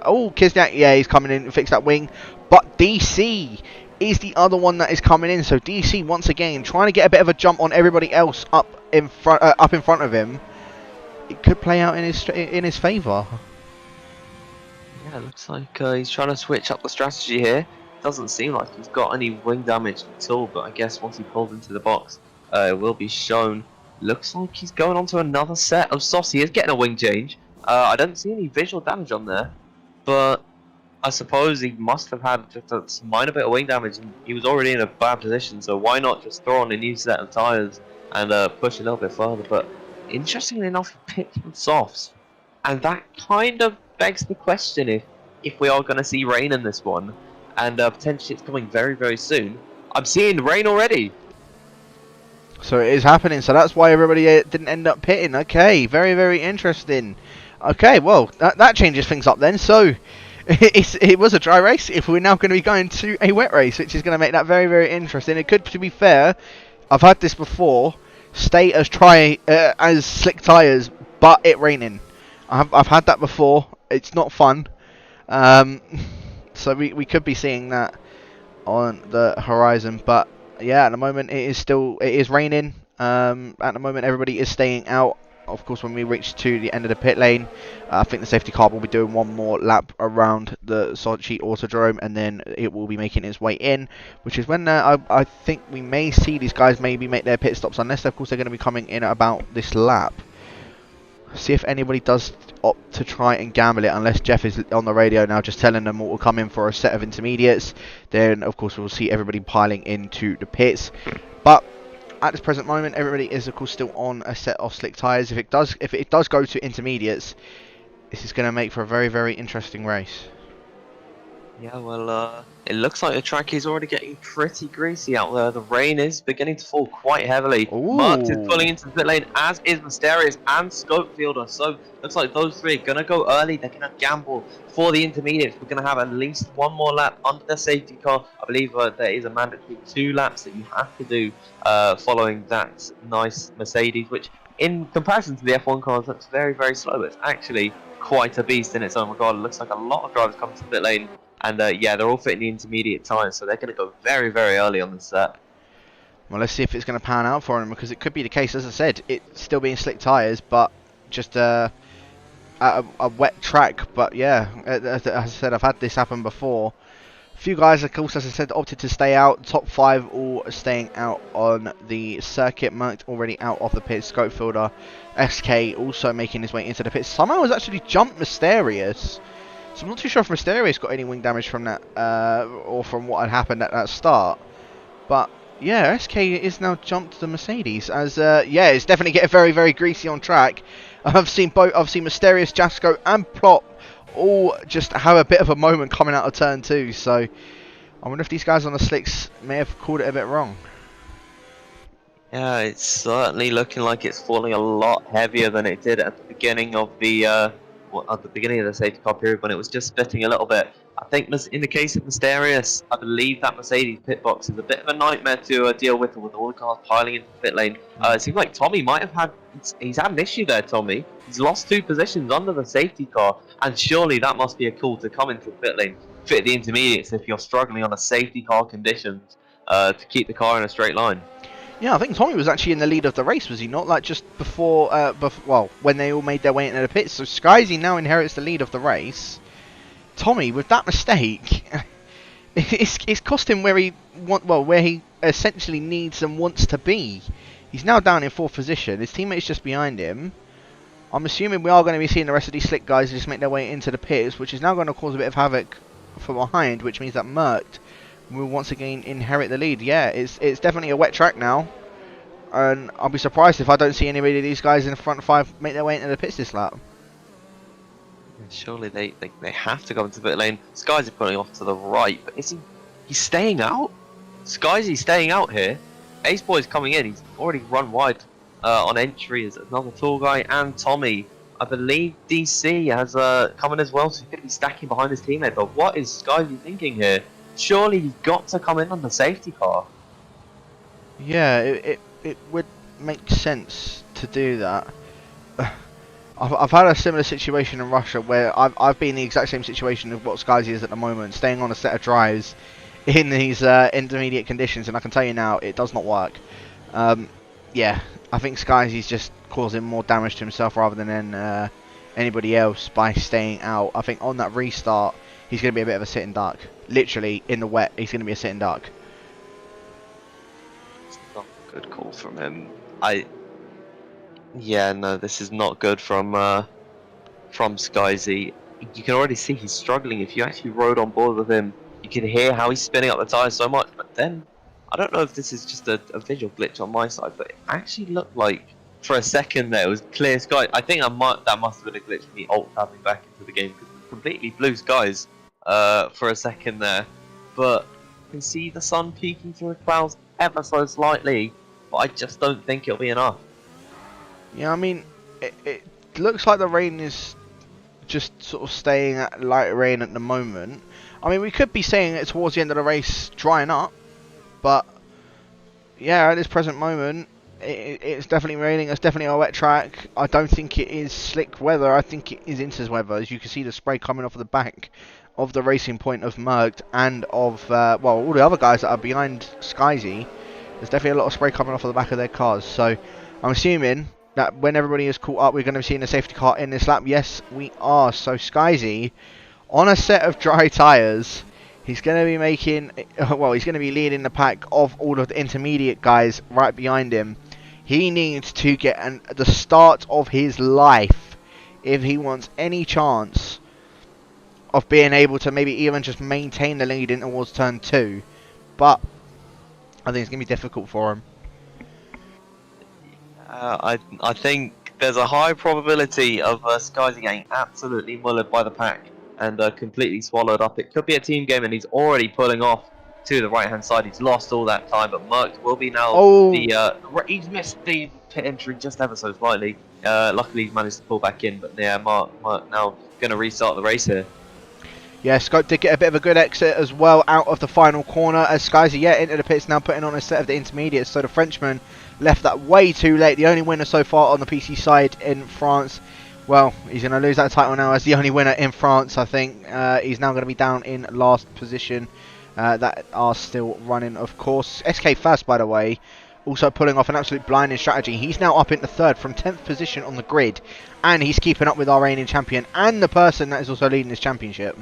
Oh, Kislyak, yeah, he's coming in to fix that wing. But DC is the other one that is coming in. So DC, once again, trying to get a bit of a jump on everybody else up in front of him. It could play out in his favour. Yeah, it looks like he's trying to switch up the strategy here. Doesn't seem like he's got any wing damage at all, but I guess once he pulls into the box, it will be shown. Looks like he's going on to another set of softs. He is getting a wing change. I don't see any visual damage on there, but I suppose he must have had just a minor bit of wing damage, and he was already in a bad position, so why not just throw on a new set of tyres and push a little bit further. But interestingly enough, he picked some softs, and that kind of begs the question if we are going to see rain in this one, and potentially it's coming very, very soon. I'm seeing rain already. So it is happening, so that's why everybody didn't end up pitting. Okay, very, very interesting. Okay, well, that changes things up then. So it was a dry race. If we're now going to be going to a wet race, which is going to make that very, very interesting. It could, to be fair, I've had this before, stay as as slick tyres, but it raining. I've had that before. It's not fun. So we could be seeing that on the horizon, but yeah, at the moment it is raining. At the moment everybody is staying out. Of course, when we reach to the end of the pit lane, I think the safety car will be doing one more lap around the Sochi Autodrome, and then it will be making its way in, which is when I think we may see these guys maybe make their pit stops, unless of course they're going to be coming in at about this lap. See if anybody does opt to try and gamble it, unless Jeff is on the radio now just telling them what will come in for a set of intermediates. Then of course we'll see everybody piling into the pits. But at this present moment, everybody is of course still on a set of slick tyres. If it does go to intermediates, this is going to make for a very, very interesting race. Yeah, well, it looks like the track is already getting pretty greasy out there. The rain is beginning to fall quite heavily. Merckx is pulling into the pit lane, as is Mysterious and Scopefielder. So, looks like those three are going to go early. They're going to gamble for the intermediates. We're going to have at least one more lap under the safety car. I believe there is a mandatory 2 laps that you have to do following that nice Mercedes, which in comparison to the F1 cars, looks very, very slow. It's actually quite a beast in its own regard. It looks like a lot of drivers come to the pit lane, and yeah, they're all fitting the intermediate tyres, so they're going to go very, very early on the set. Well, let's see if it's going to pan out for him, because it could be the case, as I said, it's still being slick tyres, but just a wet track. But yeah, as I said, I've had this happen before. A few guys, of course, as I said, opted to stay out. Top 5 all staying out on the circuit. Mercked already out of the pit. Scopefielder, SK also making his way into the pit. Somehow has actually jumped Mysterious. So I'm not too sure if Mysterious got any wing damage from that, or from what had happened at that start. But yeah, SK is now jumped the Mercedes, as yeah, it's definitely getting very, very greasy on track. I've seen Mysterious, Jasco, and Plot all just have a bit of a moment coming out of turn 2. So I wonder if these guys on the slicks may have called it a bit wrong. Yeah, it's certainly looking like it's falling a lot heavier than it did at the beginning of the safety car period, when it was just spitting a little bit. I think in the case of Mysterious, I believe that Mercedes pit box is a bit of a nightmare to deal with all the cars piling into the pit lane. It seems like Tommy might have had he's had an issue there. Tommy, he's lost 2 positions under the safety car, and surely that must be a call to come into the pit lane, fit the intermediates if you're struggling on a safety car conditions to keep the car in a straight line. Yeah, I think Tommy was actually in the lead of the race, was he not? Like just before, well, when they all made their way into the pits. So Skyzy now inherits the lead of the race. Tommy, with that mistake, it's cost him where he essentially needs and wants to be. He's now down in 4th position. His teammate's just behind him. I'm assuming we are going to be seeing the rest of these slick guys just make their way into the pits, which is now going to cause a bit of havoc from behind, which means that Mercked will once again inherit the lead. Yeah, it's definitely a wet track now, and I'll be surprised if I don't see anybody of these guys in the front 5 make their way into the pits this lap. Surely they have to go into the pit lane. Skyzy pulling off to the right, but he's staying out? Skyzy's staying out here. Ace Boy's coming in. He's already run wide on entry as another tall guy, and Tommy. I believe DC has come in as well, so he's going to be stacking behind his teammate. But what is Skyzy thinking here? Surely he's got to come in on the safety car. Yeah, it would make sense to do that. I've had a similar situation in Russia where I've been in the exact same situation of what Skyzy is at the moment, staying on a set of drives in these intermediate conditions, and I can tell you now, it does not work. Yeah, I think Skyzy's just causing more damage to himself rather than anybody else by staying out. I think on that restart, he's going to be a bit of a sitting duck. Literally, in the wet, he's going to be a sitting duck. It's not a good call from him. Yeah, no, this is not good from Skyzy. You can already see he's struggling. If you actually rode on board with him, you can hear how he's spinning up the tyres so much. But then, I don't know if this is just a visual glitch on my side, but it actually looked like, for a second there, it was clear sky. I think that must have been a glitch for me alt-tabbing back into the game, because it was completely blue skies for a second there. But you can see the sun peeking through the clouds ever so slightly, but I just don't think it'll be enough. Yeah, I mean, it looks like the rain is just sort of staying at light rain at the moment. I mean, we could be saying it towards the end of the race drying up, but yeah, at this present moment, it's definitely raining. It's definitely a wet track. I don't think it is slick weather. I think it is Inters weather. As you can see, the spray coming off of the back of the racing point of Mercked and of well, all the other guys that are behind Skyzy. There's definitely a lot of spray coming off of the back of their cars. So I'm assuming that when everybody is caught up, we're going to be seeing a safety car in this lap. Yes, we are. So Skyzy, on a set of dry tyres, he's going to be making, well, he's going to be leading the pack of all of the intermediate guys right behind him. He needs to get the start of his life if he wants any chance of being able to maybe even just maintain the lead in towards turn 2. But I think it's going to be difficult for him. I think there's a high probability of Skyzy getting absolutely mullered by the pack and completely swallowed up. It could be a team game, and he's already pulling off to the right-hand side. He's lost all that time, but Mercked will be now he's missed the pit entry just ever so slightly. Luckily, he's managed to pull back in, but yeah, Mercked now going to restart the race here. Yeah, Scope did get a bit of a good exit as well out of the final corner as Skyzy, yeah, into the pits now, putting on a set of the intermediates. So the Frenchman left that way too late. The only winner so far on the PC side in France. Well, he's going to lose that title now as the only winner in France, I think. He's now going to be down in last position. That are still running, of course. SK Fast, by the way, also pulling off an absolute blinding strategy. He's now up into third from 10th position on the grid. And he's keeping up with our reigning champion and the person that is also leading this championship.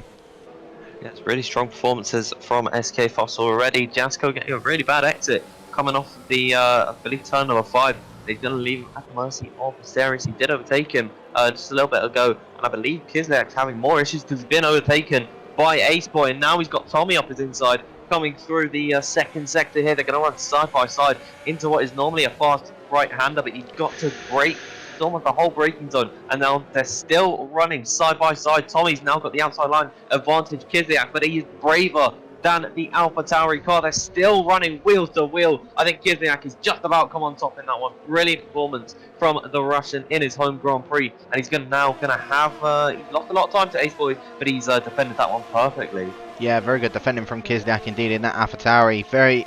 Yeah, it's really strong performances from SK Foss already. Jasko getting a really bad exit coming off the, I believe, turn number 5. They're going to leave him at the mercy of Mysterious. He did overtake him just a little bit ago. And I believe Kislak's having more issues because he's been overtaken by Ace Boy. And now he's got Tommy up his inside coming through the second sector here. They're going to run side by side into what is normally a fast right-hander. But you've got to break almost the whole braking zone, and now they're still running side by side. Tommy's now got the outside line advantage, Kislak, but he is braver than the Alpha Tauri car. They're still running wheel to wheel. I think Kislak is just about come on top in that one. Brilliant performance from the Russian in his home Grand Prix, and he's now going to have he's lost a lot of time to Ace Boy, but he's defended that one perfectly. Yeah, very good defending from Kislak indeed in that AlphaTauri. Very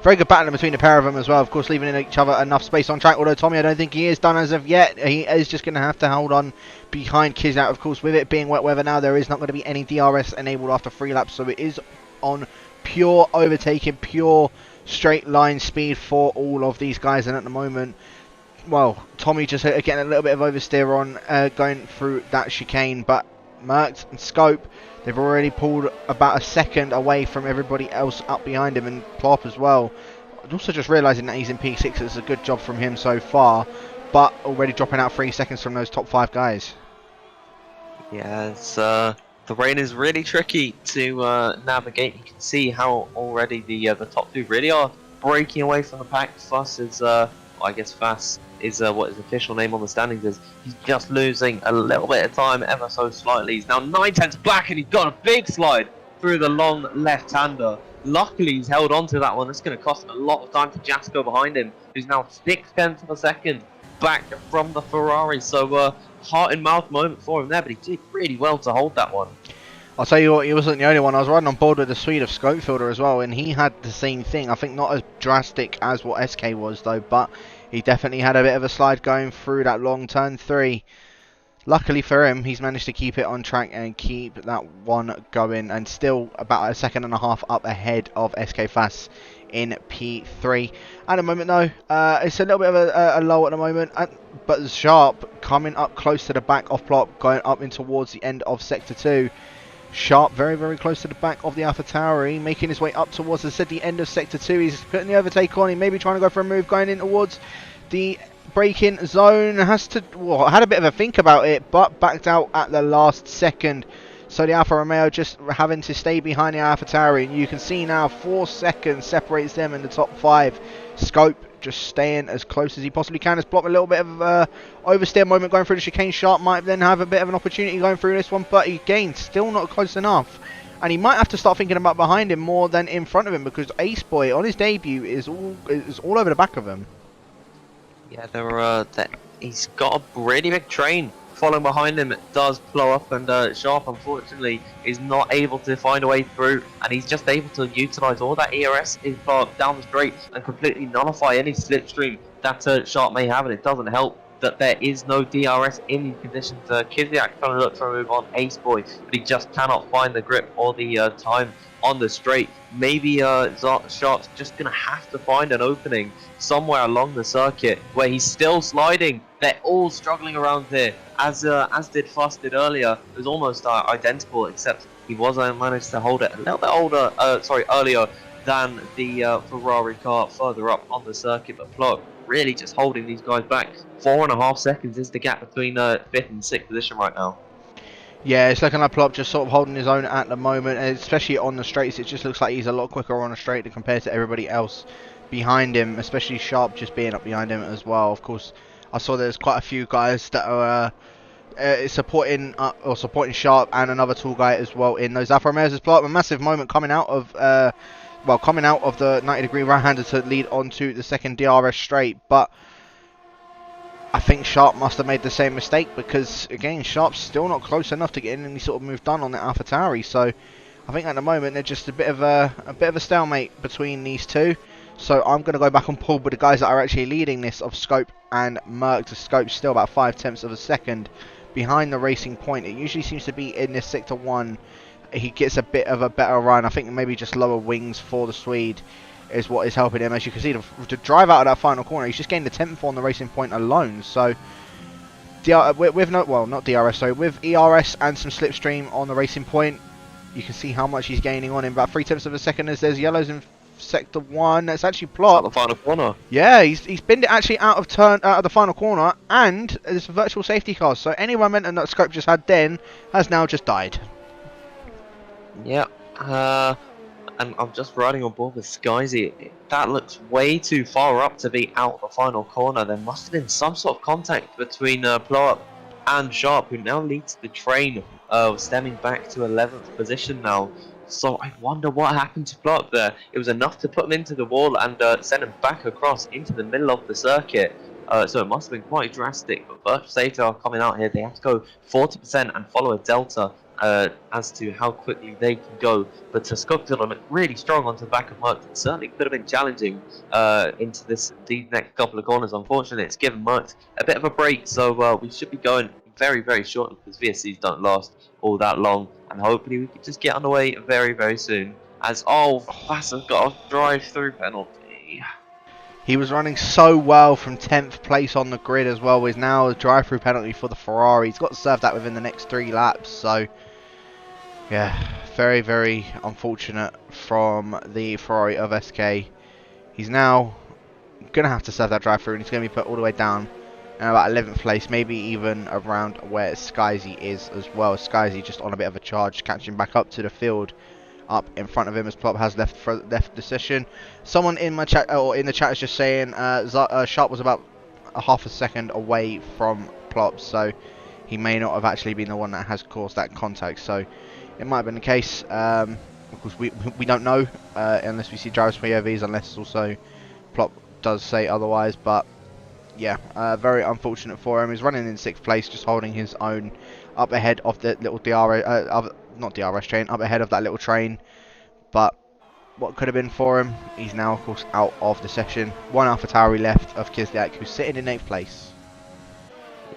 very good battling between the pair of them as well. Of course, leaving each other enough space on track. Although Tommy, I don't think he is done as of yet. He is just going to have to hold on behind Kislak. Of course, with it being wet weather now, there is not going to be any DRS enabled after 3 laps. So it is on pure overtaking, pure straight line speed for all of these guys. And at the moment, well, Tommy just getting a little bit of oversteer on going through that chicane. But Merckx and Scope, they've already pulled about a second away from everybody else up behind him, and Plop as well. Also just realising that he's in P6, it's a good job from him so far, but already dropping out 3 seconds from those top 5 guys. Yeah, it's, the rain is really tricky to navigate. You can see how already the top 2 really are breaking away from the pack. Fuss is, well, I guess Fass is what his official name on the standings is. He's just losing a little bit of time ever so slightly. He's now 9 tenths back, and he's got a big slide through the long left-hander. Luckily, he's held on to that one. That's going to cost a lot of time for Jasko behind him, who's now 6 tenths of a second back from the Ferrari. So, heart in mouth moment for him there, but he did really well to hold that one. I'll tell you what, he wasn't the only one. I was riding on board with the Swede of Scopefielder as well, and he had the same thing. I think not as drastic as what SK was though, but he definitely had a bit of a slide going through that long turn 3. Luckily for him, he's managed to keep it on track and keep that one going, and still about a second and a half up ahead of SK Fass in P3. At the moment though, it's a little bit of a low at the moment, but Sharp coming up close to the back of Plop, going up in towards the end of Sector 2. Sharp very, very close to the back of the AlphaTauri, making his way up towards the end of Sector 2. He's putting the overtake on. He may be trying to go for a move, going in towards the braking zone. Had a bit of a think about it, but backed out at the last second. So the Alfa Romeo just having to stay behind the AlphaTauri. And you can see now 4 seconds separates them in the top 5. Scope just staying as close as he possibly can. Has blocked a little bit of oversteer moment going through the chicane. Sharp might then have a bit of an opportunity going through this one, but again, still not close enough. And he might have to start thinking about behind him more than in front of him, because Ace Boy on his debut is all over the back of him. Yeah, he's got a really big train following behind him. It does blow up, and Sharp unfortunately is not able to find a way through, and he's just able to utilise all that ERS down the straight and completely nullify any slipstream that Sharp may have. And it doesn't help that there is no DRS in these conditions. Kislak trying to look for a move on Ace Boy, but he just cannot find the grip or the time on the straight. Maybe Sharp's just going to have to find an opening somewhere along the circuit where he's still sliding. They're all struggling around here, as did Fuss did earlier. It was almost identical, except he managed to hold it a little bit earlier than the Ferrari car further up on the circuit. But Plot really just holding these guys back. 4.5 seconds is the gap between 5th and 6th position right now. Yeah, it's looking like Plop just sort of holding his own at the moment, and especially on the straights. It just looks like he's a lot quicker on a straight compared to everybody else behind him, especially Sharp just being up behind him as well. Of course, I saw there's quite a few guys that are supporting Sharp, and another tall guy as well in those Alfa Romeos as Plop. A massive moment coming out of the 90-degree right-hander to lead onto the second DRS straight, but I think Sharp must have made the same mistake because, again, Sharp's still not close enough to get in any sort of move done on the AlphaTauri. So I think at the moment they're just a bit of a stalemate between these two. So I'm going to go back on pull with the guys that are actually leading this of Scope and Merc. The Scope's still about 0.5 of a second behind the Racing Point. It usually seems to be in this Sector 1. He gets a bit of a better run. I think maybe just lower wings for the Swede is what is helping him. As you can see, to drive out of that final corner, he's just gained the 10th on the Racing Point alone. So with not DRS, sorry, with ERS and some slipstream on the Racing Point, you can see how much he's gaining on him. About 0.3 of a second as there's yellows in Sector 1. That's actually Plop. The final corner. Yeah, he's binned it actually out of the final corner, and there's a virtual safety car. So any momentum that Scope just had then has now just died. Yeah. And I'm just riding on board with Skyzy. That looks way too far up to be out the final corner. There must have been some sort of contact between Plop and Sharp, who now leads the train, stemming back to 11th position now. So I wonder what happened to Plop there. It was enough to put him into the wall and send him back across into the middle of the circuit. So it must have been quite drastic. But virtual safety are coming out here. They have to go 40% and follow a delta as to how quickly they can go. But Scofield looked really strong onto the back of Merck. It certainly could have been challenging into these next couple of corners. Unfortunately, it's given Merck a bit of a break. So we should be going very, very shortly because VSCs don't last all that long. And hopefully we can just get underway very, very soon. As Vassar's got a drive-through penalty. He was running so well from 10th place on the grid as well. Is now a drive-through penalty for the Ferrari. He's got to serve that within the next 3 laps. So, yeah, very, very unfortunate from the Ferrari of SK. He's now going to have to serve that drive-through, and he's going to be put all the way down in about 11th place, maybe even around where Skyzy is as well. Skyzy just on a bit of a charge, catching back up to the field. Up in front of him as Plop has left the session. Someone in my chat or in the chat is just saying Sharp was about a half a second away from Plop, so he may not have actually been the one that has caused that contact. So it might have been the case. Of course, we don't know unless we see Jarvis POVs, unless also Plop does say otherwise. But yeah, very unfortunate for him. He's running in 6th place, just holding his own up ahead of the little not DRS train, up ahead of that little train. But what could have been for him, he's now of course out of the session. One AlphaTauri left of Kislyak, who's sitting in 8th place.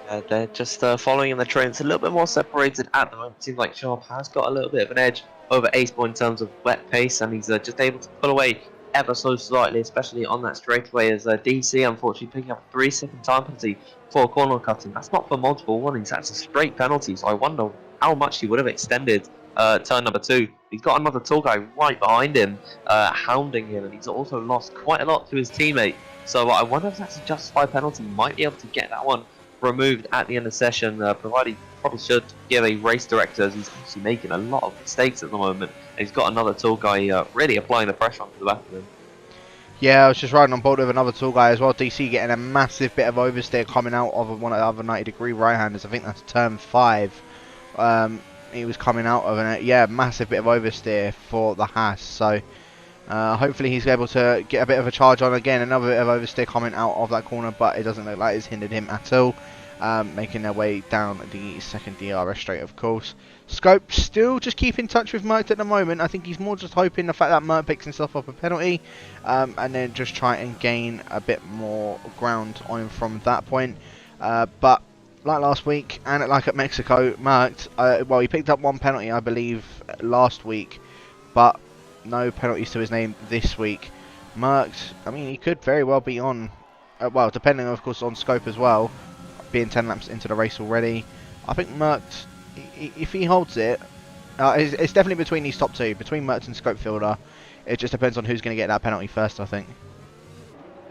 Yeah, they're just following in the train. It's a little bit more separated at the moment. It seems like Sharp has got a little bit of an edge over Aceboy in terms of wet pace, and he's just able to pull away ever so slightly, especially on that straightaway, as DC unfortunately picking up a 3-second time penalty for corner cutting. That's not for multiple warnings, that's a straight penalty, so I wonder how much he would have extended turn number 2. He's got another tall guy right behind him, hounding him, and he's also lost quite a lot to his teammate. So I wonder if that's a justified penalty. He might be able to get that one removed at the end of the session, provided he probably should give a race director, as he's actually making a lot of mistakes at the moment. And he's got another tall guy really applying the pressure onto the back of him. Yeah, I was just riding on board with another tall guy as well. DC getting a massive bit of oversteer coming out of one of the other 90-degree right-handers. I think that's turn 5. He was coming out of it. Yeah, massive bit of oversteer for the Haas. So hopefully he's able to get a bit of a charge on again. Another bit of oversteer coming out of that corner, but it doesn't look like it's hindered him at all. Making their way down the second DRS straight, of course. Scope still just keep in touch with Merck at the moment. I think he's more just hoping the fact that Merck picks himself up a penalty, and then just try and gain a bit more ground on him from that point. But like last week and like at Mexico, Merck, well, he picked up 1 penalty, I believe, last week, but no penalties to his name this week. Merck, I mean, he could very well be on, well, depending of course on Scope as well, being 10 laps into the race already. I think Merck, if he holds it, it's definitely between these top 2, between Merck and Scopefielder. It just depends on who's going to get that penalty first, I think.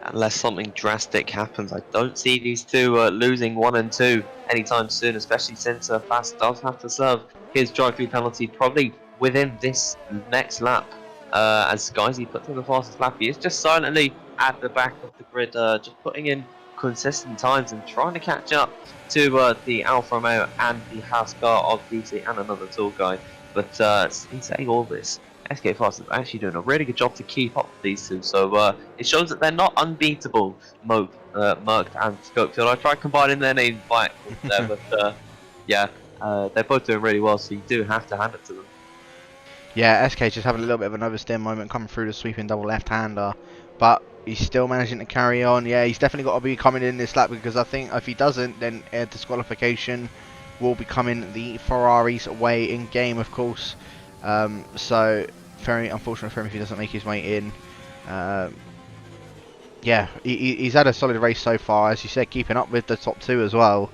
Unless something drastic happens, I don't see these two losing 1 and 2 anytime soon, especially since Fast does have to serve his drive-through penalty probably within this next lap. As Skyzy puts in the fastest lap, he is just silently at the back of the grid, just putting in consistent times and trying to catch up to the Alfa Romeo and the Haas car of DC and another tall guy. But in saying all this, SK Fast is actually doing a really good job to keep up with these two, so it shows that they're not unbeatable, Mope. Merck and Scopefield. I tried combining their names by accident there, but yeah, they're both doing really well, so you do have to hand it to them. Yeah, SK just having a little bit of an oversteer moment coming through the sweeping double left-hander, but he's still managing to carry on. Yeah, he's definitely got to be coming in this lap, because I think if he doesn't, then disqualification will be coming the Ferrari's way in game, of course. So very unfortunate for him if he doesn't make his way in. Yeah, he's had a solid race so far, as you said, keeping up with the top two as well.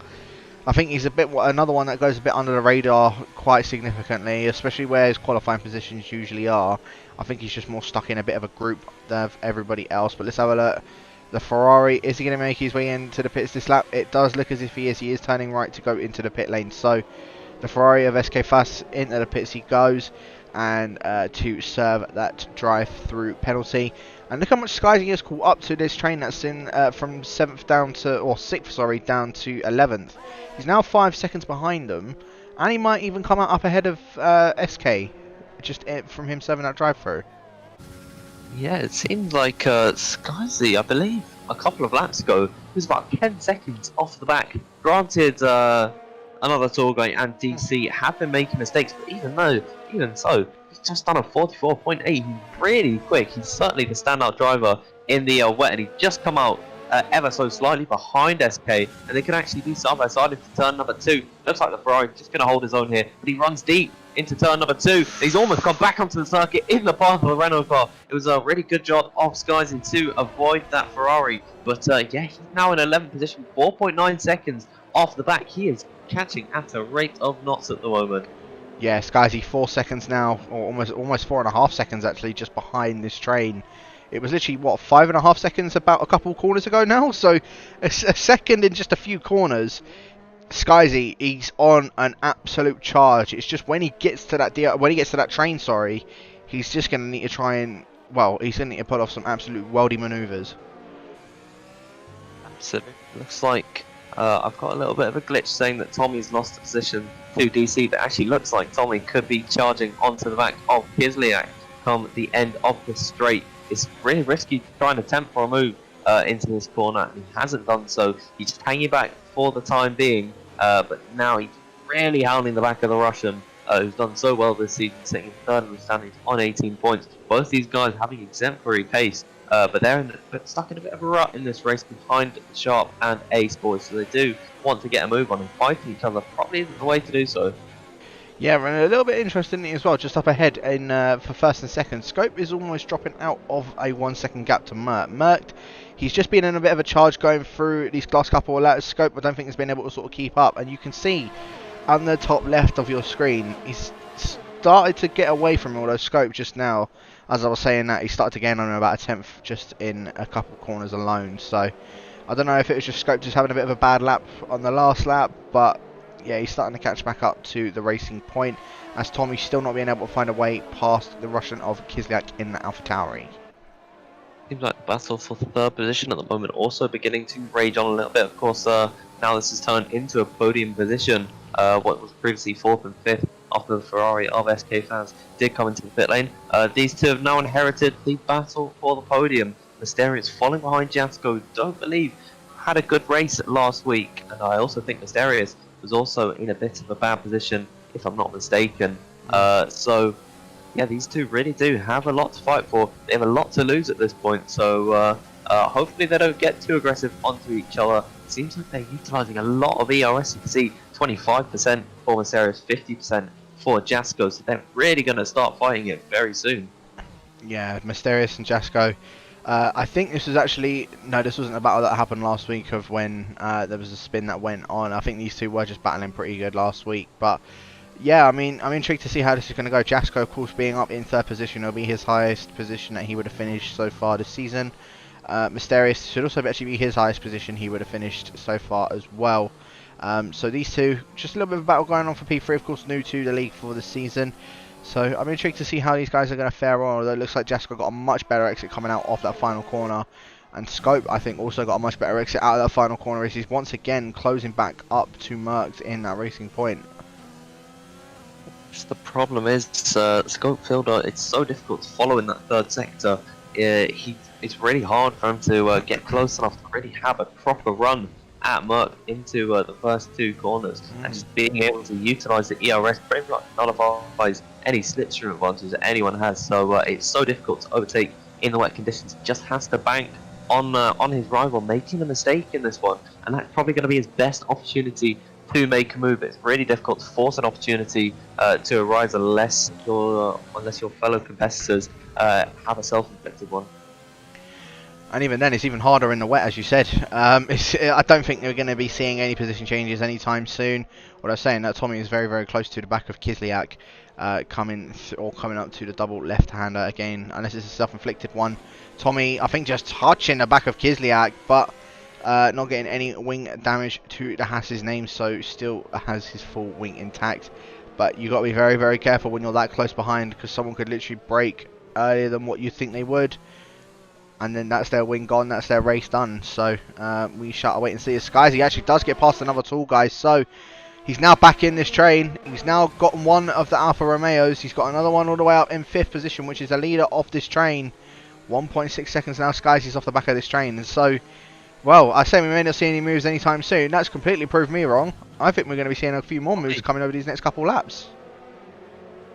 I think he's another one that goes a bit under the radar quite significantly, especially where his qualifying positions usually are. I think he's just more stuck in a bit of a group of everybody else. But let's have a look. The Ferrari, is he going to make his way into the pits this lap? It does look as if he is. He is turning right to go into the pit lane. So the Ferrari of SK Fast into the pits he goes, and to serve that drive-through penalty. And look how much Skyzy has caught up to this train that's in from 7th down to, or 6th, sorry, down to 11th. He's now 5 seconds behind them, and he might even come out up ahead of SK, just from him serving that drive-through. Yeah, it seemed like Skyzy, I believe, a couple of laps ago, was about 10 seconds off the back. Granted, another tour guy and DC have been making mistakes, but even so, he's just done a 44.8. He's really quick. He's certainly the standout driver in the wet, and he just come out ever so slightly behind SK, and they can actually be side by side into turn number 2. Looks like the Ferrari just going to hold his own here, but he runs deep into turn number 2. He's almost come back onto the circuit in the path of the Renault car. It was a really good job of Skyzy to avoid that Ferrari, but yeah, he's now in 11th position, 4.9 seconds off the back. He is catching at a rate of knots at the moment. Yeah, Skyzy 4 seconds now, or almost 4.5 seconds actually, just behind this train. It was literally, what, 5.5 seconds about a couple corners ago now? So a second in just a few corners. Skyzy, he's on an absolute charge. It's just when he gets to that train, sorry, he's just going to need to try and, well, he's going to need to pull off some absolute worldy manoeuvres. Absolutely. Looks like I've got a little bit of a glitch saying that Tommy's lost the position to DC, but actually looks like Tommy could be charging onto the back of Kislyak come the end of the straight. It's really risky to try and attempt for a move into this corner, and he hasn't done so. He's just hanging back for the time being, but now he's really hounding the back of the Russian, who's done so well this season, sitting in third in the standings on 18 points. Both these guys having exemplary pace, but they're stuck in a bit of a rut in this race behind Sharp and Ace Boys, so they do want to get a move on, and fighting each other probably isn't the way to do so. Yeah, and a little bit interesting as well, just up ahead in for first and second, Scope is almost dropping out of a 1 second gap to Merck. Merck, he's just been in a bit of a charge going through these last couple of laps. Scope, I don't think, has been able to sort of keep up, and you can see on the top left of your screen, he's started to get away from all those Scope just now. As I was saying that, he started to gain on him about a 10th just in a couple corners alone. So I don't know if it was just Scope just having a bit of a bad lap on the last lap, but yeah, he's starting to catch back up to the racing point, as Tommy's still not being able to find a way past the Russian of Kislyak in the AlphaTauri. Seems like the battle for third position at the moment also beginning to rage on a little bit. Of course, now this has turned into a podium position. What was previously 4th and 5th after the Ferrari of SK Fans did come into the pit lane. These two have now inherited the battle for the podium. Mysterious falling behind Jasko, don't believe had a good race last week, and I also think Mysterious was also in a bit of a bad position, if I'm not mistaken. So, yeah, these two really do have a lot to fight for. They have a lot to lose at this point, so hopefully they don't get too aggressive onto each other. It seems like they're utilising a lot of ERS. You can see 25% for Mysterious, 50% for Jasko, so they're really going to start fighting it very soon. Yeah, Mysterious and Jasko. I think this was actually, no, this wasn't a battle that happened last week of when there was a spin that went on. I think these two were just battling pretty good last week. But yeah, I mean, I'm intrigued to see how this is going to go. Jasko, of course, being up in third position, will be his highest position that he would have finished so far this season. Mysterious should also actually be his highest position he would have finished so far as well. So these two, just a little bit of a battle going on for P3, of course, new to the league for this season. So I'm intrigued to see how these guys are going to fare on, although it looks like Jasko got a much better exit coming out off that final corner. And Scope, I think, also got a much better exit out of that final corner, as he's once again closing back up to Merckx in that racing point. Just the problem is, Scopefield, it's so difficult to follow in that third sector. it's really hard for him to get close enough to really have a proper run at Merck into the first two corners, and just being able to utilise the ERS pretty much nullifies any slipstream advantage that anyone has. So it's so difficult to overtake in the wet conditions. He just has to bank on his rival making a mistake in this one, and that's probably going to be his best opportunity to make a move. It's really difficult to force an opportunity to arise unless your fellow competitors have a self-inflicted one. And even then, it's even harder in the wet, as you said. I don't think we're going to be seeing any position changes anytime soon. What I was saying, that Tommy is very, very close to the back of Kislyak, coming up to the double left-hander again, unless it's a self-inflicted one. Tommy, I think, just touching the back of Kislyak, but not getting any wing damage to the Haas's name, so still has his full wing intact. But you got to be very, very careful when you're that close behind, because someone could literally break earlier than what you think they would. And then that's their win gone, that's their race done. So we shall wait and see. As Skyzy actually does get past another tall guy, so he's now back in this train. He's now gotten one of the Alfa Romeos. He's got another one all the way up in 5th position, which is the leader of this train. 1.6 seconds now, Skyzy's off the back of this train. And so, well, I say we may not see any moves anytime soon. That's completely proved me wrong. I think we're going to be seeing a few more moves coming over these next couple laps.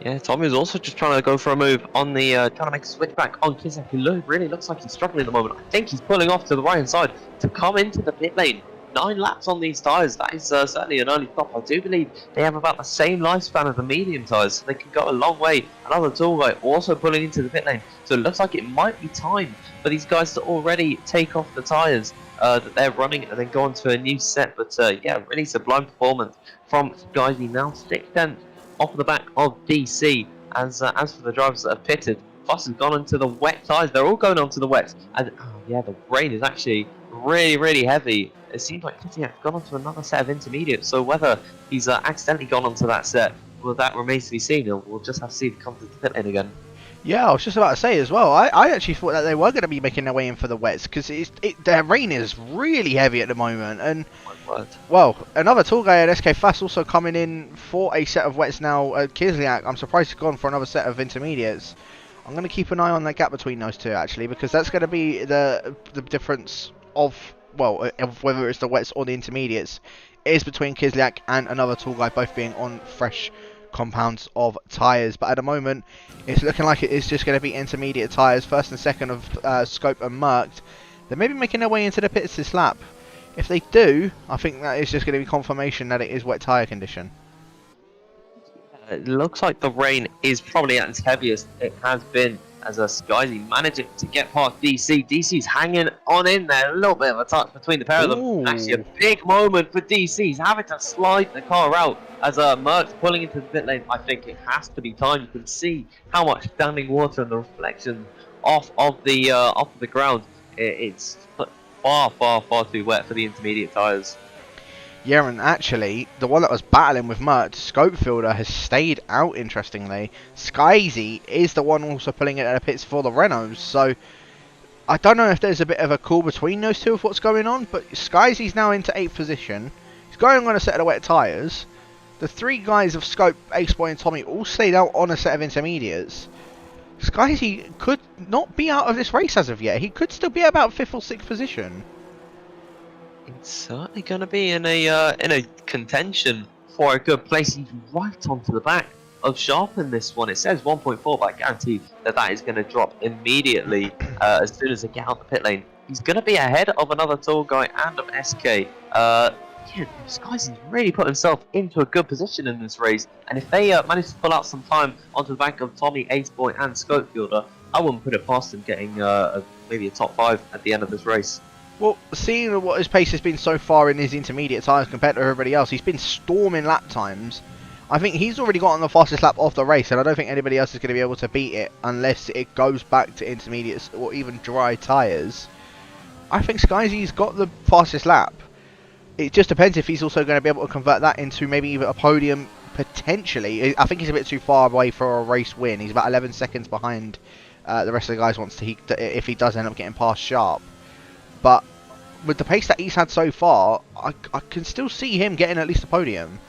Yeah, Tommy was also just trying to go for a move on the, trying to make a switch back on Kislyak, who really looks like he's struggling at the moment. I think he's pulling off to the right hand side to come into the pit lane. 9 laps on these tyres, that is certainly an early stop. I do believe they have about the same lifespan as the medium tyres, so they can go a long way. Another tall guy also pulling into the pit lane, so it looks like it might be time for these guys to already take off the tyres that they're running and then go on to a new set. But yeah, really sublime performance from Skyzy, now 6th off the back of DC. As for the drivers that have pitted, Foss has gone onto the wet tyres. They're all going onto the wet. And oh yeah, the rain is actually really heavy. It seems like Kislyak has gone onto another set of intermediates. So whether he's accidentally gone onto that set, well, that remains to be seen. We'll just have to see if he comes to the pit lane again. Yeah, I was just about to say as well. I actually thought that they were going to be making their way in for the wets, because their rain is really heavy at the moment. And well, another tall guy at SK Fast also coming in for a set of wets now. Kislyak, I'm surprised he's gone for another set of intermediates. I'm going to keep an eye on that gap between those two actually, because that's going to be the difference of, well, of whether it's the wets or the intermediates is between Kislyak and another tall guy, both being on fresh compounds of tyres. But at the moment, it's looking like it is just going to be intermediate tyres, first and second of Scope and Merck. They may be making their way into the pits this lap. If they do, I think that is just going to be confirmation that it is wet tyre condition. It looks like the rain is probably at its heaviest it has been, as Skyzy managing to get past DC. DC's hanging on in there, a little bit of a touch between the pair of them. Actually a big moment for DC. He's having to slide the car out as Merck's pulling into the pit lane. I think it has to be time. You can see how much standing water and the reflection off of the ground. It's far too wet for the intermediate tyres. Yeah, and actually, the one that was battling with Mert, Scopefielder, has stayed out, interestingly. Skyzy is the one also pulling it at the pits for the Renaults, so I don't know if there's a bit of a call between those two of what's going on, but Skyzy's now into 8th position. He's going on a set of wet tyres. The 3 guys of Scope, Aceboy and Tommy all stayed out on a set of intermediates. Skyzy could not be out of this race as of yet. He could still be at about 5th or 6th position. It's certainly going to be in a contention for a good place. He's right onto the back of Sharp in this one. It says 1.4, but I guarantee that is going to drop immediately as soon as they get out the pit lane. He's going to be ahead of another tall guy and of SK. Yeah, Skyzy's really put himself into a good position in this race, and if they manage to pull out some time onto the back of Tommy, Aceboy and Scopefielder, I wouldn't put it past him getting maybe a top 5 at the end of this race. Well, seeing what his pace has been so far in his intermediate tyres compared to everybody else, he's been storming lap times. I think he's already gotten the fastest lap of the race, and I don't think anybody else is going to be able to beat it unless it goes back to intermediates or even dry tyres. I think Skyzy's got the fastest lap. It just depends if he's also going to be able to convert that into maybe even a podium, potentially. I think he's a bit too far away for a race win. He's about 11 seconds behind the rest of the guys if he does end up getting past Sharp. But with the pace that he's had so far, I can still see him getting at least a podium.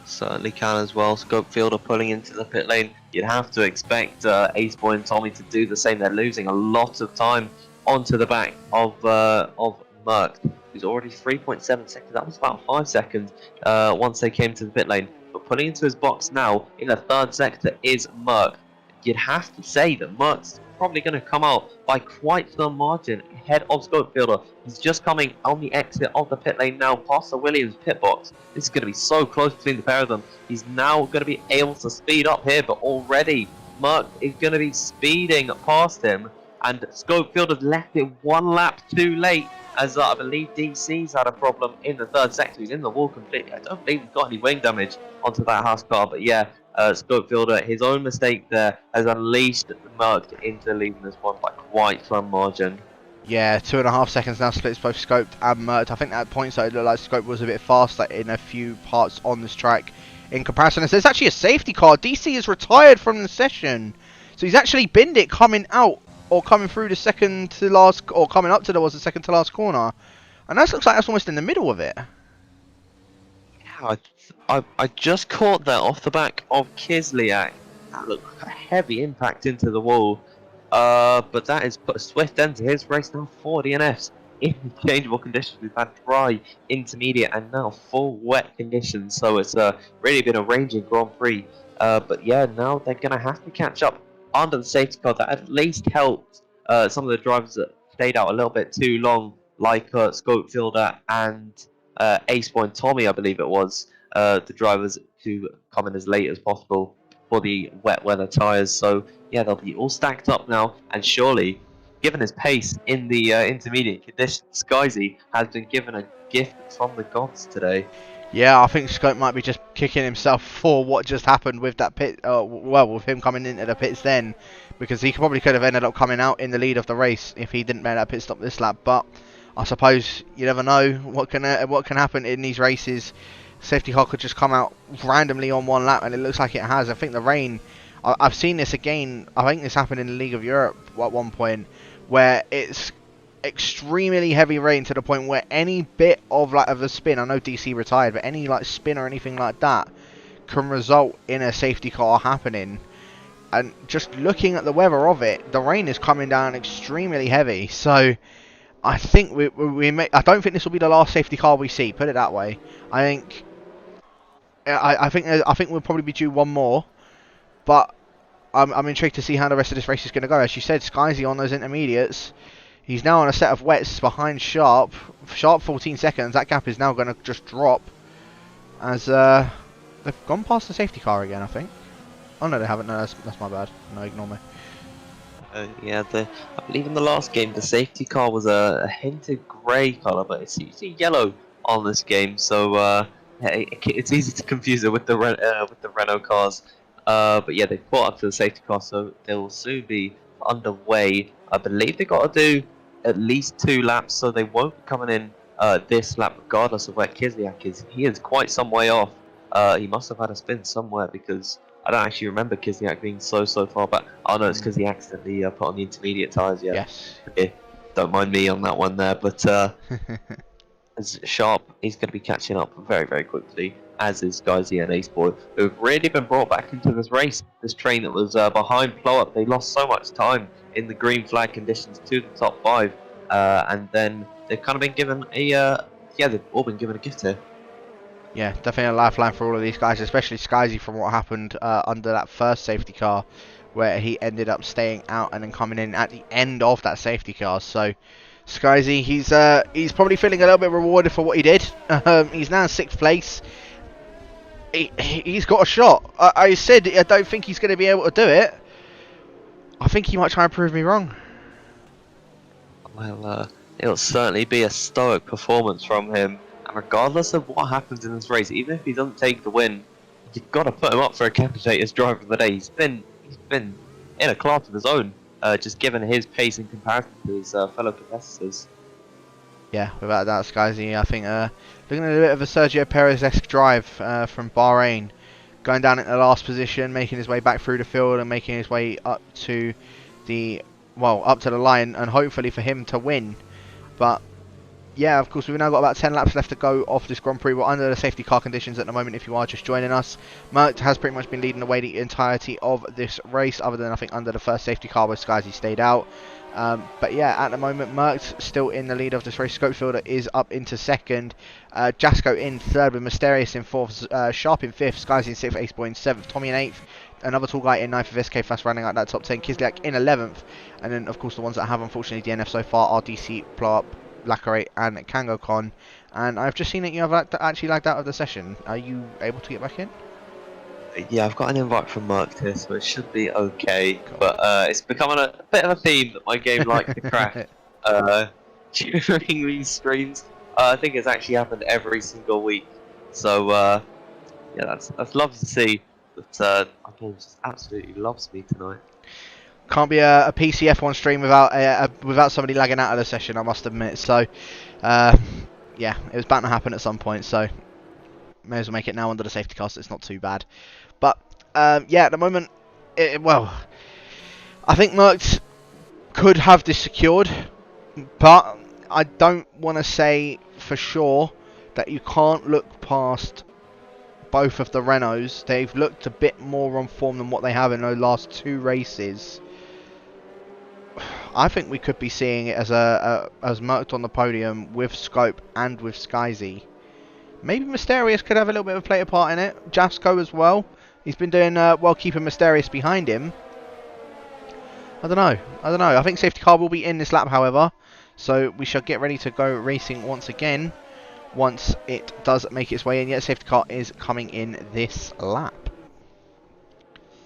Certainly can as well. Scope Fielder pulling into the pit lane. You'd have to expect Ace Boy and Tommy to do the same. They're losing a lot of time onto the back of Merck, who's already 3.7 seconds. That was about 5 seconds once they came to the pit lane. But pulling into his box now in the third sector is Merck. You'd have to say that Merck's probably going to come out by quite some margin ahead of Scope Fielder. He's just coming on the exit of the pit lane now past the Williams pit box. This is going to be so close between the pair of them. He's now going to be able to speed up here, but already Merck is going to be speeding past him, and Scope Fielder's left it 1 lap too late, as I believe DC's had a problem in the third sector. He's in the wall completely. I don't think he's got any wing damage onto that house car, but yeah, Scope Fielder, his own mistake there, has unleashed Merck into leading this one by quite some margin. Yeah, 2.5 seconds now splits both Scoped and Mert. I think at points it looked like Scope was a bit faster in a few parts on this track in comparison. And there's actually a safety car. DC is retired from the session. So he's actually binned it coming out or coming through the second to last, or coming up to the second to last corner. And that looks like that's almost in the middle of it. Yeah, I just caught that off the back of Kislyak. That looked like a heavy impact into the wall. But that has put a swift end to his race now for DNFs. In changeable conditions, we've had dry, intermediate, and now full wet conditions. So it's really been a ranging Grand Prix. But yeah, now they're going to have to catch up under the safety car. That at least helped some of the drivers that stayed out a little bit too long, like Scope Fielder and Ace Boy and Tommy, I believe it was, the drivers to come in as late as possible for the wet weather tyres. So yeah, they'll be all stacked up now, and surely, given his pace in the intermediate conditions, Skyzy has been given a gift from the gods today. Yeah, I think Scope might be just kicking himself for what just happened with that pit, well, with him coming into the pits then, because he probably could have ended up coming out in the lead of the race if he didn't make that pit stop this lap. But I suppose you never know what can happen in these races. Safety car could just come out randomly on 1 lap, and it looks like it has. I think the rain, I've seen this again. I think this happened in the League of Europe at one point, where it's extremely heavy rain to the point where any bit of a spin, I know DC retired, but any spin or anything like that can result in a safety car happening. And just looking at the weather of it, the rain is coming down extremely heavy. So I think I don't think this will be the last safety car we see. Put it that way. I think we'll probably be due one more, but I'm intrigued to see how the rest of this race is going to go. As you said, Skyzy on those intermediates. He's now on a set of wets behind Sharp. Sharp 14 seconds. That gap is now going to just drop as they've gone past the safety car again, I think. Oh no, they haven't. No, that's my bad. No, ignore me. Yeah, I believe in the last game the safety car was a hinted grey colour, but it's usually yellow on this game. So yeah, it's easy to confuse it with the Renault cars. But yeah, they've caught up to the safety car, so they will soon be underway. I believe they got to do at least 2 laps, so they won't be coming in this lap, regardless of where Kislyak is. He is quite some way off. He must have had a spin somewhere, because I don't actually remember Kislyak being so far back. Oh no, it's because he accidentally put on the intermediate tyres. Yeah. Yes. Okay. Don't mind me on that one there, but as Sharp, he's going to be catching up very quickly, as is Skyzy and Ace Boy, who've really been brought back into this race. This train that was behind Blow Up, they lost so much time in the green flag conditions to the top 5, and then they've kind of been given a yeah, they've all been given a gift here. Yeah, definitely a lifeline for all of these guys, especially Skyzy from what happened under that first safety car, where he ended up staying out and then coming in at the end of that safety car. So Skyzy, he's probably feeling a little bit rewarded for what he did. He's now in 6th place. He's got a shot. I said I don't think he's going to be able to do it. I think he might try and prove me wrong. Well, it'll certainly be a stoic performance from him. And regardless of what happens in this race, even if he doesn't take the win, you've got to put him up for a candidate as driver of the day. He's been in a class of his own, just given his pace in comparison to his fellow competitors. Yeah, without doubt, Skyzy. I think looking at a bit of a Sergio Perez-esque drive from Bahrain, going down into the last position, making his way back through the field and making his way up to the line, and hopefully for him to win. But yeah, of course, we've now got about 10 laps left to go off this Grand Prix. We're under the safety car conditions at the moment if you are just joining us. Merckx has pretty much been leading the way the entirety of this race, other than I think under the first safety car where Skyzy stayed out. But yeah, at the moment, Merckx still in the lead of this race. Scopefielder is up into second. Jasko in third with Mysterious in fourth. Sharp in fifth. Skyzy in sixth. Aceboy in seventh. Tommy in eighth. Another tall guy in ninth with SK Fast rounding out that top 10. Kislyak in 11th. And then, of course, the ones that have unfortunately DNF so far are DC, Plop, Lacarate and KangoCon. And I've just seen that you have actually lagged out of the session. Are you able to get back in? Yeah, I've got an invite from Merck here, so it should be okay. Cool. But it's becoming a bit of a theme that my game likes to crash during these streams. I think it's actually happened every single week. So yeah, that's lovely to see. But my game just absolutely loves me tonight. Can't be a PC F1 stream without somebody lagging out of the session, I must admit. So yeah, it was bound to happen at some point. So may as well make it now under the safety car, so it's not too bad. But yeah, at the moment, well, I think Merckx could have this secured, but I don't want to say for sure that you can't look past both of the Renaults. They've looked a bit more on form than what they have in the last two races. I think we could be seeing it as Merckx on the podium with Scope and with Skyzy. Maybe Mysterious could have a little bit of a player part in it. Jasko as well. He's been doing well keeping Mysterious behind him. I don't know. I think safety car will be in this lap, however. So we shall get ready to go racing once again. Once it does make its way in. Yet safety car is coming in this lap.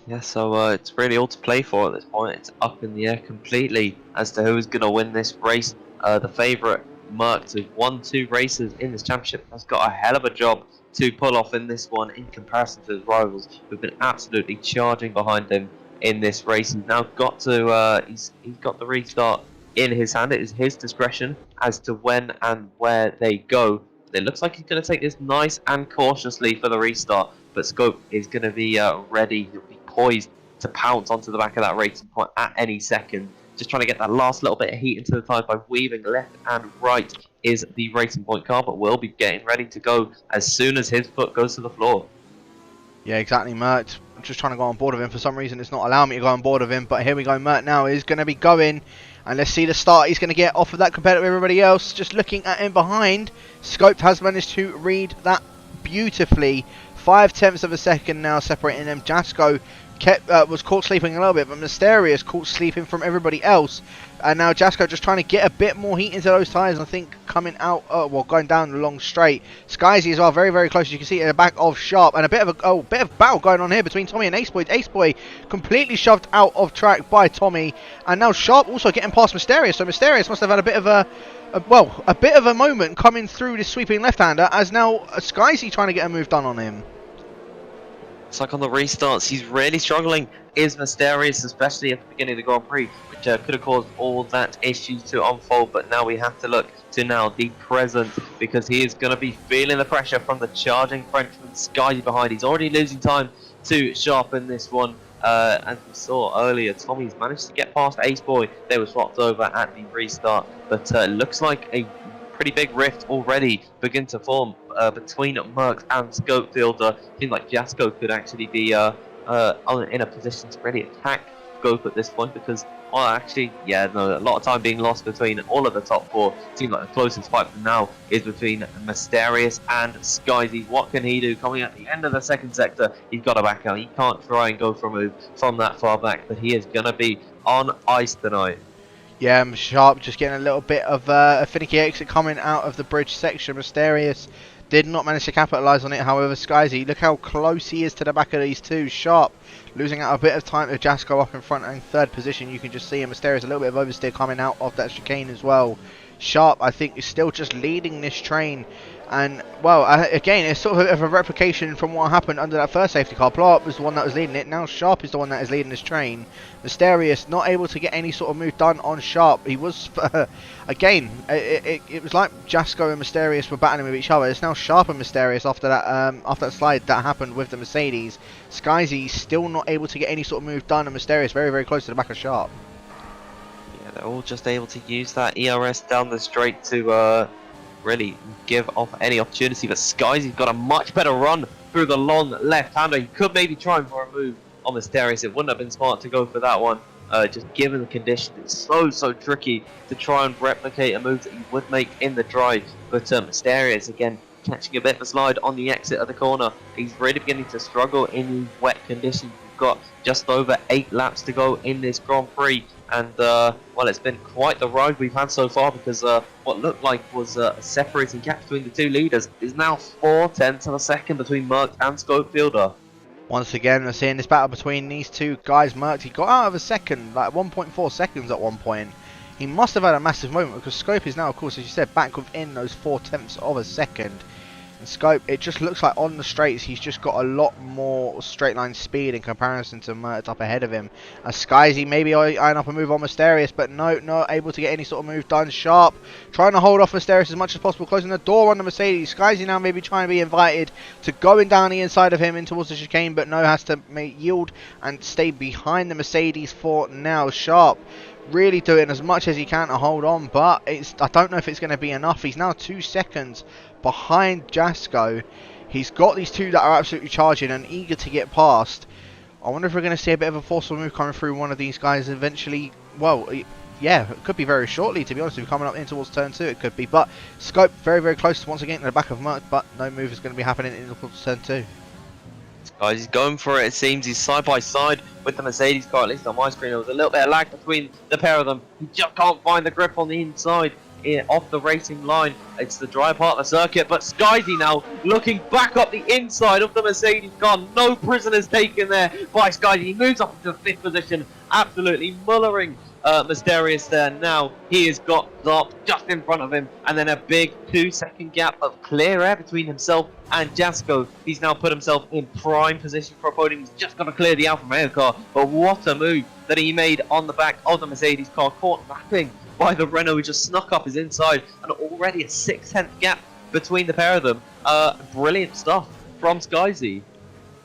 Yeah, so it's really all to play for at this point. It's up in the air completely as to who is going to win this race. The favourite, Merckx, who's won 2 races in this championship, has got a hell of a job to pull off in this one in comparison to his rivals, who've been absolutely charging behind him in this race. He's now got to he's got the restart in his hand. It is his discretion as to when and where they go. It looks like he's going to take this nice and cautiously for the restart, but Scope is going to be ready. He'll be poised to pounce onto the back of that racing point at any second. Just trying to get that last little bit of heat into the tyre by weaving left and right is the racing point car, but will be getting ready to go as soon as his foot goes to the floor. Yeah, exactly, Merckx. I'm just trying to go on board of him. For some reason, it's not allowing me to go on board of him, but here we go. Merckx now is going to be going, and let's see the start he's going to get off of that compared to everybody else. Just looking at him behind, Scope has managed to read that beautifully. 0.5 of a second now separating them. Jasko was caught sleeping a little bit, but Mysterious caught sleeping from everybody else. And now Jasko just trying to get a bit more heat into those tyres. I think coming out, well, going down the long straight. Skyzy as well, very, very close. As you can see at the back of Sharp, and a bit of battle going on here between Tommy and Aceboy. Aceboy completely shoved out of track by Tommy, and now Sharp also getting past Mysterious. So Mysterious must have had a bit of a bit of a moment coming through this sweeping left-hander, as now Skyzy trying to get a move done on him. It's like on the restarts, he's really struggling. Is Mysterious, especially at the beginning of the Grand Prix, which could have caused all that issues to unfold. But now we have to look to now the present, because he is going to be feeling the pressure from the charging Frenchman Sky behind. He's already losing time to sharpen this one. As we saw earlier, Tommy's managed to get past Aceboy. They were swapped over at the restart, but looks like a pretty big rift already begin to form between Merckx and Scopefielder. Seems like Jasko could actually be in a position to really attack Scope at this point, because, well, actually, yeah, no, a lot of time being lost between all of the top 4. Seems like the closest fight for now is between Mysterious and Skyzy. What can he do? Coming at the end of the second sector, he's got to back out. He can't try and go for a move from that far back, but he is going to be on ice tonight. Yeah, Sharp just getting a little bit of a finicky exit coming out of the bridge section. Mysterious did not manage to capitalise on it. However, Skyzy, look how close he is to the back of these two. Sharp losing out a bit of time to Jasko up in front and third position. You can just see him. Mysterious a little bit of oversteer coming out of that chicane as well. Sharp, I think, is still just leading this train. And, well, again, it's sort of a replication from what happened under that first safety car. Plop was the one that was leading it. Now Sharp is the one that is leading this train. Mysterious not able to get any sort of move done on Sharp. He was, again, it was like Jasko and Mysterious were battling with each other. It's now Sharp and Mysterious after that slide that happened with the Mercedes. Skyzy still not able to get any sort of move done, and Mysterious very, very close to the back of Sharp. Yeah, they're all just able to use that ERS down the straight to really give off any opportunity. But Skyzy's got a much better run through the long left-hander. He could maybe try for a move on Mysterious. It wouldn't have been smart to go for that one. Just given the conditions, it's so tricky to try and replicate a move that you would make in the drive. But Mysterious, again, catching a bit of a slide on the exit of the corner. He's really beginning to struggle in these wet conditions. We've got just over 8 laps to go in this Grand Prix. And, well, it's been quite the ride we've had so far, because what looked like was a separating gap between the two leaders is now 4/10 of a second between Merckx and Scopefielder. Once again, we're seeing this battle between these two guys. Merckx, he got out of a second, like 1.4 seconds at one point. He must have had a massive moment, because Scope is now, of course, as you said, back within those 4/10 of a second. And Scope, it just looks like on the straights, he's just got a lot more straight line speed in comparison to Merckx up ahead of him. As Skyzy maybe eyeing up a move on Mysterious, but no, not able to get any sort of move done. Sharp trying to hold off Mysterious as much as possible, closing the door on the Mercedes. Skyzy now maybe trying to be invited to going down the inside of him in towards the chicane, but no, has to yield and stay behind the Mercedes for now. Sharp really doing as much as he can to hold on, but I don't know if it's going to be enough. He's now 2 seconds behind Jasko. He's got these two that are absolutely charging and eager to get past. I wonder if we're going to see a bit of a forceful move coming through one of these guys eventually. Well, yeah, it could be very shortly, to be honest with you. Coming up in towards turn 2, it could be. But Scope very close once again to the back of Merckx, but no move is going to be happening in towards turn 2. Guys, he's going for it. It seems he's side by side with the Mercedes car. At least on my screen, there was a little bit of lag between the pair of them. He just can't find the grip on the inside off the racing line. It's the dry part of the circuit, but Skyzy now looking back up the inside of the Mercedes car. No prisoners taken there by Skyzy. He moves up into 5th position, absolutely mullering Mysterious there. Now he has got Zarp just in front of him, and then a big 2-second gap of clear air between himself and Jasko. He's now put himself in prime position for a podium. He's just got to clear the Alfa Romeo car, but what a move that he made on the back of the Mercedes car, caught napping by the Renault, who just snuck up his inside, and already a 6/10 gap between the pair of them. Brilliant stuff from Skyzy.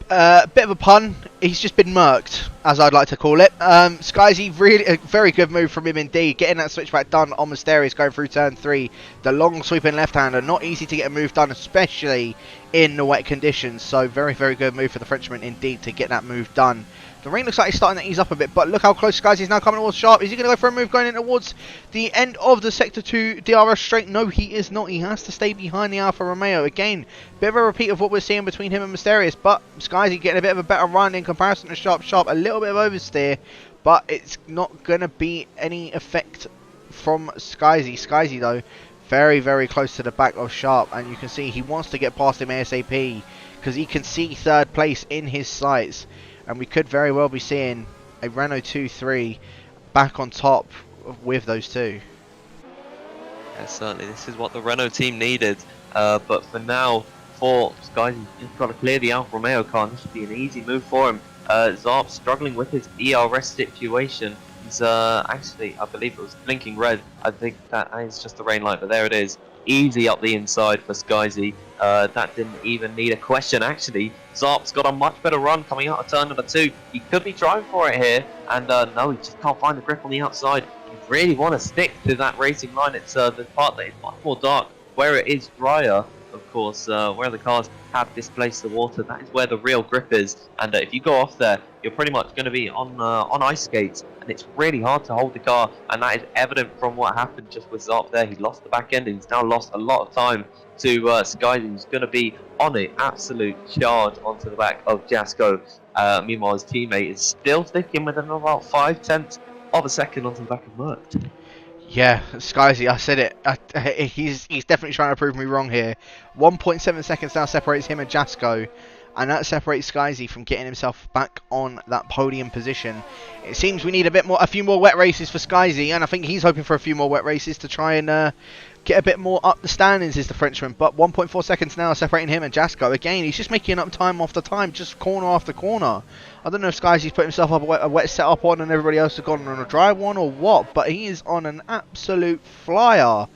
Bit of a pun, he's just been murked, as I'd like to call it. Skyzy, really a very good move from him indeed, getting that switchback done on Mysterious going through turn 3. The long sweeping left-hander, not easy to get a move done, especially in the wet conditions. So very good move for the Frenchman indeed to get that move done. The rain looks like it's starting to ease up a bit, but look how close Skyzy is now coming towards Sharp. Is he going to go for a move going in towards the end of the Sector 2 DRS straight? No, he is not. He has to stay behind the Alfa Romeo. Again, bit of a repeat of what we're seeing between him and Mysterious, but Skyzy getting a bit of a better run in comparison to Sharp. Sharp, a little bit of oversteer, but it's not going to be any effect from Skyzy. Skyzy, though, very close to the back of Sharp, and you can see he wants to get past him ASAP because he can see 3rd place in his sights. And we could very well be seeing a Renault 2-3 back on top with those two. Yeah, certainly, this is what the Renault team needed. But for now, for Skyzy, he's got to clear the Alfa Romeo car. This should be an easy move for him. Zarp struggling with his ERS situation. He's actually, I believe it was blinking red. I think that is just the rain light, but there it is. Easy up the inside for Skyzy. That didn't even need a question, actually. Zarp's got a much better run coming out of turn number 2. He could be trying for it here, and no, he just can't find the grip on the outside. You really want to stick to that racing line. It's the part that is much more dark, where it is drier, of course, where the cars have displaced the water. That is where the real grip is, and if you go off there, you're pretty much going to be on ice skates, and it's really hard to hold the car, and that is evident from what happened just with Zarp there. He lost the back end, and he's now lost a lot of time to Skyzy, who's going to be on an absolute charge onto the back of Jasko. Meanwhile, his teammate is still sticking with about 5/10 of a second onto the back of Merckx. Yeah, Skyzy, I said it. He's definitely trying to prove me wrong here. 1.7 seconds now separates him and Jasko, and that separates Skyzy from getting himself back on that podium position. It seems we need a few more wet races for Skyzy, and I think he's hoping for a few more wet races to try and get a bit more up the standings, is the Frenchman. But 1.4 seconds now separating him and Jasko. Again, he's just making up time after time, just corner after corner. I don't know if Skyzy's put himself up a wet setup on and everybody else has gone on a dry one or what, but he is on an absolute flyer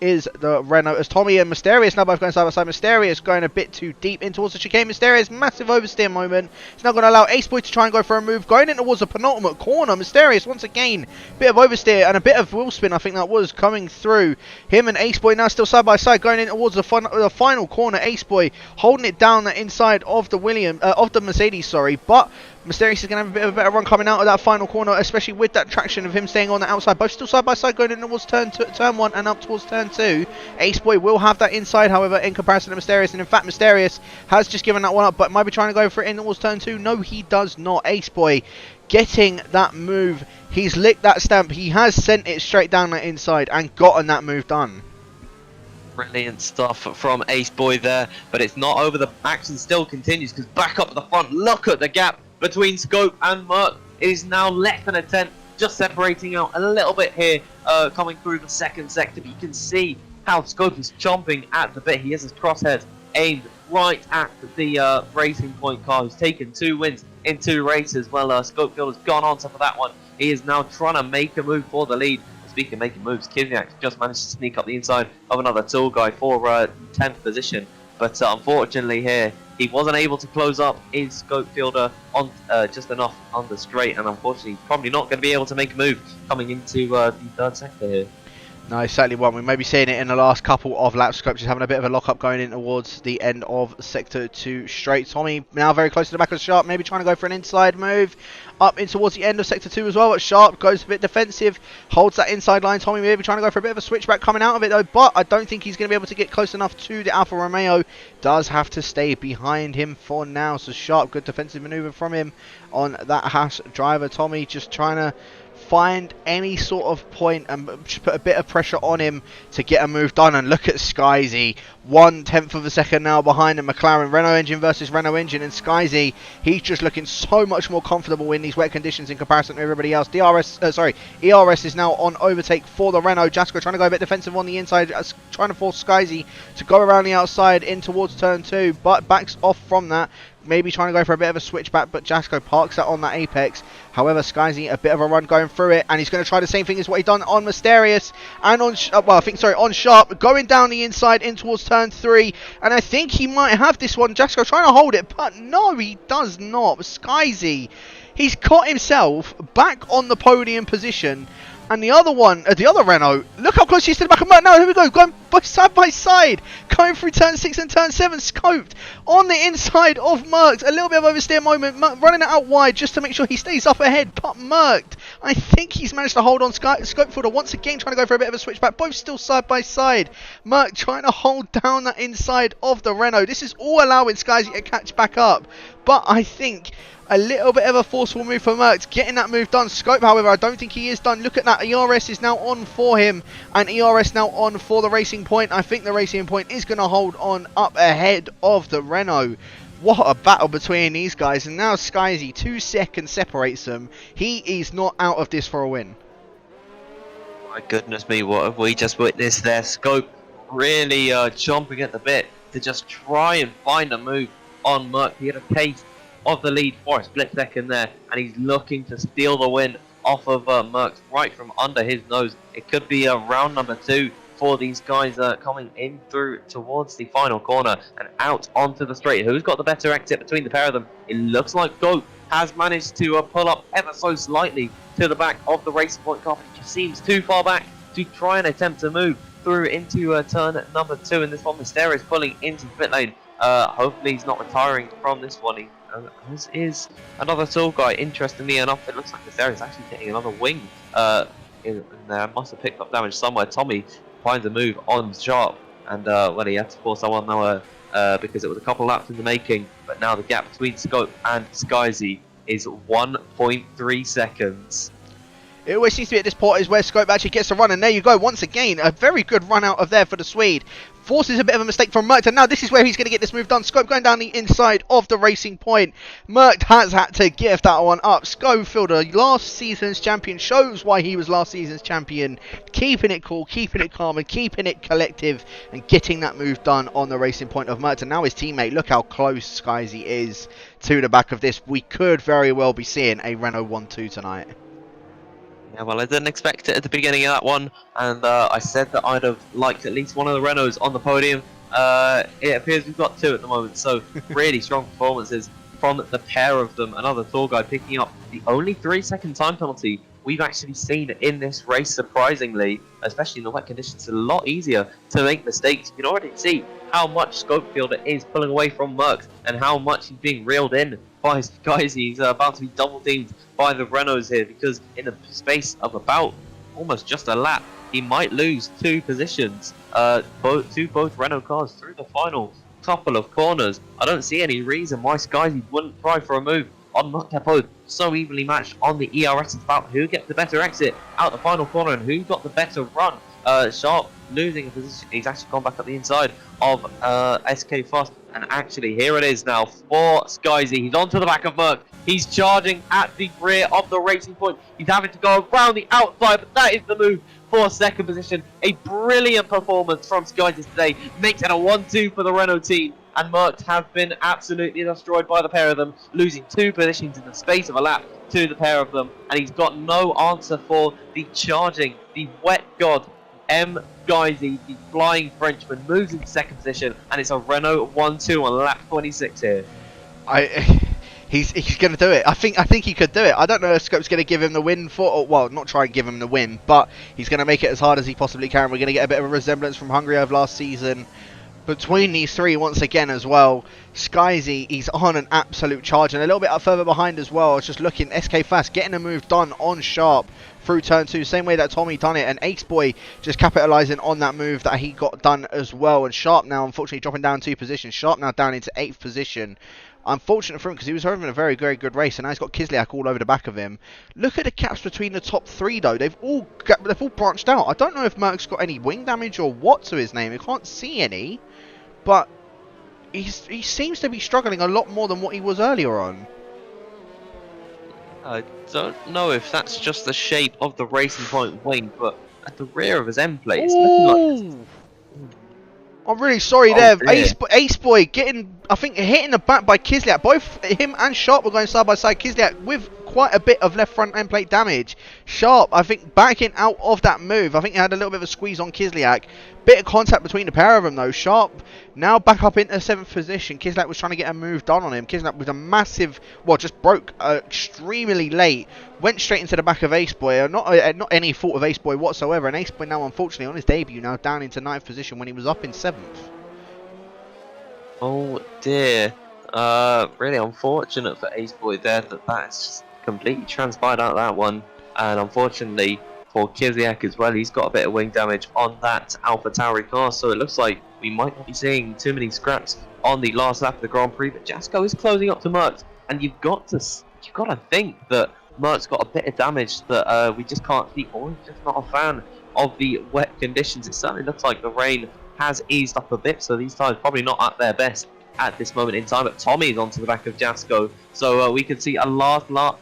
is the Renault, as Tommy and Mysterious now both going side by side. Mysterious going a bit too deep in towards the chicane. Mysterious, massive oversteer moment. It's now going to allow Ace Boy to try and go for a move. Going in towards the penultimate corner. Mysterious, once again, bit of oversteer and a bit of wheel spin, I think that was, coming through. Him and Ace Boy now still side by side, going in towards the final corner. Ace Boy holding it down the inside of the Mercedes, sorry, but Mysterious is going to have a bit of a better run coming out of that final corner, especially with that traction of him staying on the outside. Both still side by side going in towards turn 1 and up towards turn 2. Ace Boy will have that inside, however, in comparison to Mysterious. And in fact, Mysterious has just given that one up, but might be trying to go for it in towards turn 2. No, he does not. Ace Boy getting that move. He's licked that stamp. He has sent it straight down that inside and gotten that move done. Brilliant stuff from Ace Boy there, but it's not over. The action still continues because back up at the front, look at the gap between Scope and Merc. It is now less than a tenth, just separating out a little bit here, coming through the second sector. But you can see how Scope is chomping at the bit. He has his crosshairs aimed right at the Racing Point car, who's taken 2 wins in 2 races. Well, Scopefield has gone on top of that one. He is now trying to make a move for the lead. Speaking of making moves, Kivniak just managed to sneak up the inside of another tool guy for 10th position. But unfortunately here, he wasn't able to close up his scope fielder on just enough on the straight, and unfortunately probably not going to be able to make a move coming into the 3rd sector here. No, he certainly won't. We may be seeing it in the last couple of laps. Scope just having a bit of a lock-up going in towards the end of Sector 2 straight. Tommy now very close to the back of Sharp, maybe trying to go for an inside move up in towards the end of Sector 2 as well. But Sharp goes a bit defensive, holds that inside line. Tommy maybe trying to go for a bit of a switchback coming out of it though, but I don't think he's going to be able to get close enough to the Alfa Romeo. Does have to stay behind him for now. So Sharp, good defensive manoeuvre from him on that Haas driver. Tommy just trying to find any sort of point and put a bit of pressure on him to get a move done. And look at Skyzy, 1/10 of a second now behind the McLaren. Renault engine versus Renault engine, and Skyzy, he's just looking so much more comfortable in these wet conditions in comparison to everybody else. ERS is now on overtake for the Renault. Jasko trying to go a bit defensive on the inside, trying to force Skyzy to go around the outside in towards turn 2, but backs off from that. Maybe trying to go for a bit of a switchback, but Jasko parks that on that apex. However, Skyzy a bit of a run going through it, and he's going to try the same thing as what he done on Mysterious and on on Sharp, going down the inside in towards turn 3. And I think he might have this one. Jasko trying to hold it, but no, he does not. Skyzy, he's caught himself back on the podium position. And the other one, the other Renault, look how close he is to the back of Merc. Now, here we go, going side by side, going through turn 6 and turn 7, scoped on the inside of Merc. A little bit of oversteer moment, Merc running it out wide just to make sure he stays up ahead. But Merc, I think he's managed to hold on. Scopefielder once again trying to go for a bit of a switchback, both still side by side. Merc trying to hold down that inside of the Renault. This is all allowing Skyzy to catch back up. But I think a little bit of a forceful move for Merc, getting that move done. Scope, however, I don't think he is done. Look at that. ERS is now on for him, and ERS now on for the Racing Point. I think the Racing Point is going to hold on up ahead of the Renault. What a battle between these guys. And now Skyzy, 2 seconds separates them. He is not out of this for a win. My goodness me, what have we just witnessed there? Scope really chomping at the bit to just try and find a move on Merc. He had a taste of the lead for a split second there, and he's looking to steal the win off of Merc right from under his nose. It could be a round number 2 for these guys coming in through towards the final corner and out onto the straight. Who's got the better exit between the pair of them? It looks like Goat has managed to pull up ever so slightly to the back of the Racing Point car. It just seems too far back to try and attempt to move through into turn number 2, and this one Mysterious pulling into the pit lane. Hopefully he's not retiring from this one. This is another tool guy. Interestingly enough, it looks like Mysterious actually getting another wing in there. Must have picked up damage somewhere. Tommy finds a move on Sharp, and well, he had to force someone now because it was a couple laps in the making. But now the gap between Scope and Skyzy is 1.3 seconds. It always seems to be at this point is where Scope actually gets a run, and there you go, once again, a very good run out of there for the Swede. Forces a bit of a mistake from Merc, and now this is where he's going to get this move done. Scope going down the inside of the Racing Point. Merc has had to give that one up. Scopefielder, last season's champion, shows why he was last season's champion. Keeping it cool, keeping it calm, and keeping it collective, and getting that move done on the Racing Point of Merc. And now his teammate, look how close Skyzy is to the back of this. We could very well be seeing a Renault 1-2 tonight. Yeah, well, I didn't expect it at the beginning of that one, and I said that I'd have liked at least one of the Renaults on the podium. It appears we've got two at the moment, so really strong performances from the pair of them. Another tour guide picking up the only 3-second time penalty we've actually seen in this race, surprisingly, especially in the wet conditions. It's a lot easier to make mistakes. You can already see how much Schofield is pulling away from Merckx and how much he's being reeled in by his guys. He's about to be double teamed by the Renaults here, because in the space of about almost just a lap, he might lose 2 positions to both Renault cars through the final couple of corners. I don't see any reason why Skyzy wouldn't try for a move on Merckx. They're both so evenly matched on the ERS. It's about who gets the better exit out the final corner and who got the better run. Sharp losing a position. He's actually gone back up the inside of SK Fast, and actually here it is now for Skyzy. He's onto the back of Merckx. He's charging at the rear of the racing point. He's having to go around the outside, but that is the move for second position. A brilliant performance from Skyzy today, makes it a 1-2 for the Renault team, and Merckx have been absolutely destroyed by the pair of them, losing 2 positions in the space of a lap to the pair of them, and he's got no answer for the charging, the wet god, Skyzy, the flying Frenchman, moves into second position, and it's a Renault 1-2 on lap 26 here. He's going to do it. I think he could do it. I don't know if Scope's going to give him the win well, not try and give him the win, but he's going to make it as hard as he possibly can. We're going to get a bit of a resemblance from Hungary of last season between these three once again as well. Skyzy, he's on an absolute charge, and a little bit further behind as well. I was just looking, SK Fast getting a move done on Sharp through turn 2, same way that Tommy done it, and Ace Boy just capitalising on that move that he got done as well. And Sharp now unfortunately dropping down 2 positions. Sharp now down into 8th position. Unfortunate for him, because he was having a very, very good race, and now he's got Kislyak all over the back of him. Look at the gaps between the top 3 though. They've all branched out. I don't know if Merck's got any wing damage or what to his name. I can't see any, but he seems to be struggling a lot more than what he was earlier on. I don't know if that's just the shape of the Racing Point wing, but at the rear of his end plate, it's looking like... I'm really sorry there. Ace Boy getting, I think, hitting the back by Kislyak. Both him and Sharp were going side by side. Kislyak with quite a bit of left front end plate damage. Sharp, I think, backing out of that move. I think he had a little bit of a squeeze on Kislyak. Bit of contact between the pair of them though. Sharp now back up into 7th position. Kislyak was trying to get a move done on him. Kislyak with a massive, well, just broke extremely late. Went straight into the back of Ace Boy. Not any fault of Ace Boy whatsoever. And Ace Boy now, unfortunately, on his debut, now down into 9th position when he was up in 7th. Oh dear. Really unfortunate for Ace Boy there that's just completely transpired out of that one. And unfortunately for Kislyak as well, he's got a bit of wing damage on that Alpha Tauri car, so it looks like we might not be seeing too many scraps on the last lap of the Grand Prix. But Jasko is closing up to Merckx, and you've got to think that Merckx got a bit of damage that we just can't see, or he's just not a fan of the wet conditions. It certainly looks like the rain has eased up a bit, so these tyres probably not at their best at this moment in time. But Tommy is onto the back of Jasko, so we can see a last lap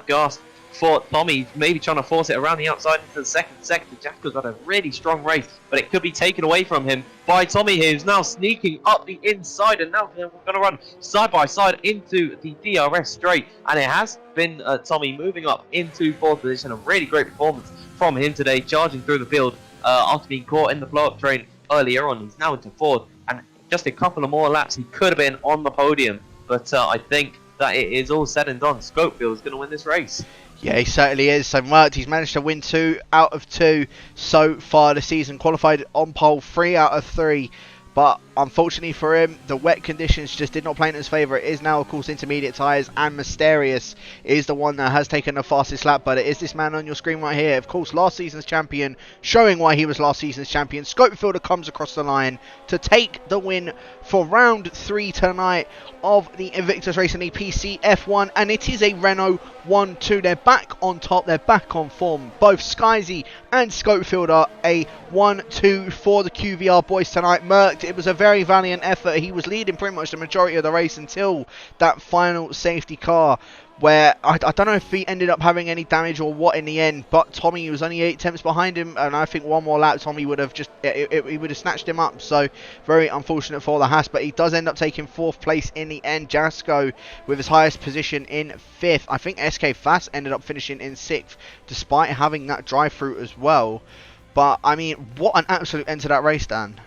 gasp for Tommy, maybe trying to force it around the outside into the second sector. Jasko's had a really strong race, but it could be taken away from him by Tommy here, who's now sneaking up the inside, and now we're going to run side by side into the DRS straight. And it has been Tommy moving up into 4th position. A really great performance from him today, charging through the field after being caught in the blow-up train earlier on. He's now into 4th, and just a couple of more laps he could have been on the podium. But I think that it is all said and done. Schofield is going to win this race. Yeah, he certainly is. So Merckx, he's managed to win 2 out of 2 so far this season. Qualified on pole 3 out of 3. But unfortunately for him, the wet conditions just did not play in his favour. It is now, of course, intermediate tyres, and Mysterious is the one that has taken the fastest lap. But it is this man on your screen right here. Of course, last season's champion, showing why he was last season's champion. Schofield comes across the line to take the win for round 3 tonight of the Invictus Racing League PC F1, and it is a Renault 1-2. They're back on top, they're back on form. Both Skyzy and Schofield are a 1-2 for the QVR boys tonight. Merckx, it was a very very valiant effort. He was leading pretty much the majority of the race until that final safety car, where I don't know if he ended up having any damage or what in the end, but Tommy was only 8 tenths behind him, and I think one more lap Tommy would have just he would have snatched him up. So very unfortunate for the Haas, but he does end up taking 4th place in the end. Jasko with his highest position in 5th. I think SK Fast ended up finishing in 6th despite having that drive through as well. But I mean, what an absolute end to that race, Dan.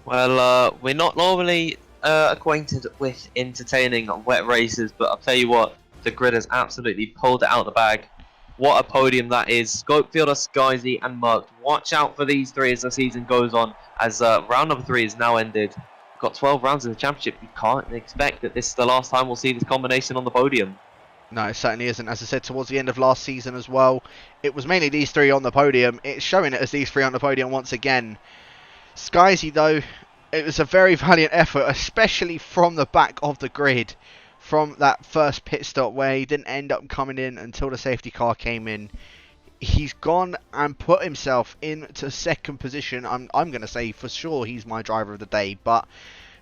Well, we're not normally acquainted with entertaining wet races, but I'll tell you what, the grid has absolutely pulled it out of the bag. What a podium that is. Scopefielder, Skyzy and Merck. Watch out for these 3 as the season goes on, as round number 3 is now ended. We've got 12 rounds in the championship. You can't expect that this is the last time we'll see this combination on the podium. No, it certainly isn't. As I said, towards the end of last season as well, it was mainly these 3 on the podium. It's showing it as these 3 on the podium once again. Skyzy, though, it was a very valiant effort, especially from the back of the grid, from that first pit stop where he didn't end up coming in until the safety car came in. He's gone and put himself into 2nd position. I'm going to say for sure he's my driver of the day, but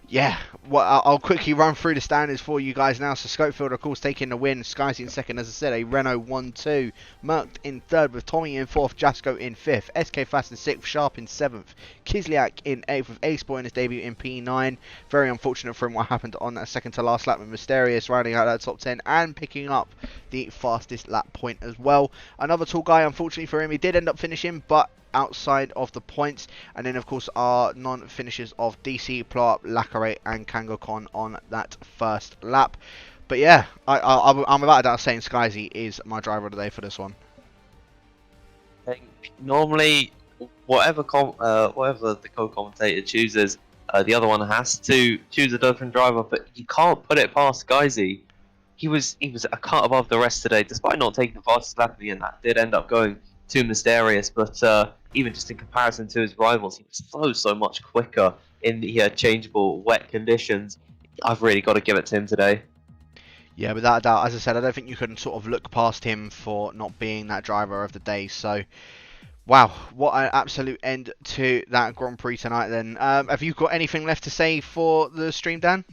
yeah, well, I'll quickly run through the standings for you guys now. So Scopefield, of course, taking the win. Skyzy in 2nd, as I said, a Renault 1-2. Merck in 3rd with Tommy in 4th. Jasko in 5th. SK Fast in 6th. Sharp in 7th. Kislyak in 8th with Ace Boy in his debut in P9. Very unfortunate for him what happened on that 2nd to last lap with Mysterious rounding out that top 10 and picking up the fastest lap point as well. Another tall guy, unfortunately for him, he did end up finishing, but outside of the points. And then of course our non-finishers of DC, Plop, Lacare and Kangokon on that first lap. But yeah, I'm about to saying Skyzy is my driver of the day for this one. I think normally whatever the co-commentator chooses, the other one has to choose a different driver, but you can't put it past Skyzy. He was a cut above the rest today, despite not taking the fastest lap at the end. That did end up going to Mysterious, but even just in comparison to his rivals, he was so much quicker in the changeable wet conditions. I've really got to give it to him today. Yeah, without a doubt, as I said, I don't think you can sort of look past him for not being that driver of the day. So, wow, what an absolute end to that Grand Prix tonight then. Have you got anything left to say for the stream, Dan?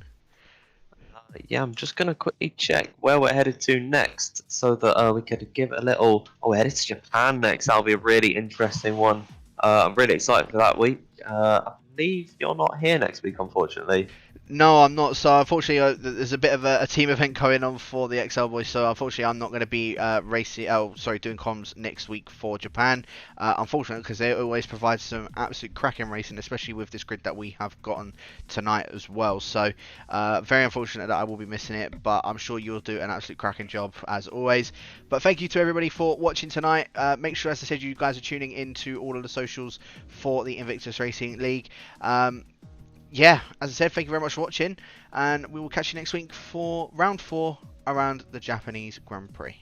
Yeah, I'm just going to quickly check where we're headed to next, so that we could give it a little... Oh, we're headed to Japan next. That'll be a really interesting one. I'm really excited for that week. I believe you're not here next week, unfortunately. No, I'm not. So unfortunately, there's a bit of a team event going on for the XL boys. So unfortunately, I'm not going to be doing comms next week for Japan. Unfortunately, because they always provide some absolute cracking racing, especially with this grid that we have gotten tonight as well. So very unfortunate that I will be missing it, but I'm sure you'll do an absolute cracking job as always. But thank you to everybody for watching tonight. Make sure, as I said, you guys are tuning into all of the socials for the Invictus Racing League. Yeah, as I said, thank you very much for watching, and we will catch you next week for round 4 around the Japanese Grand Prix.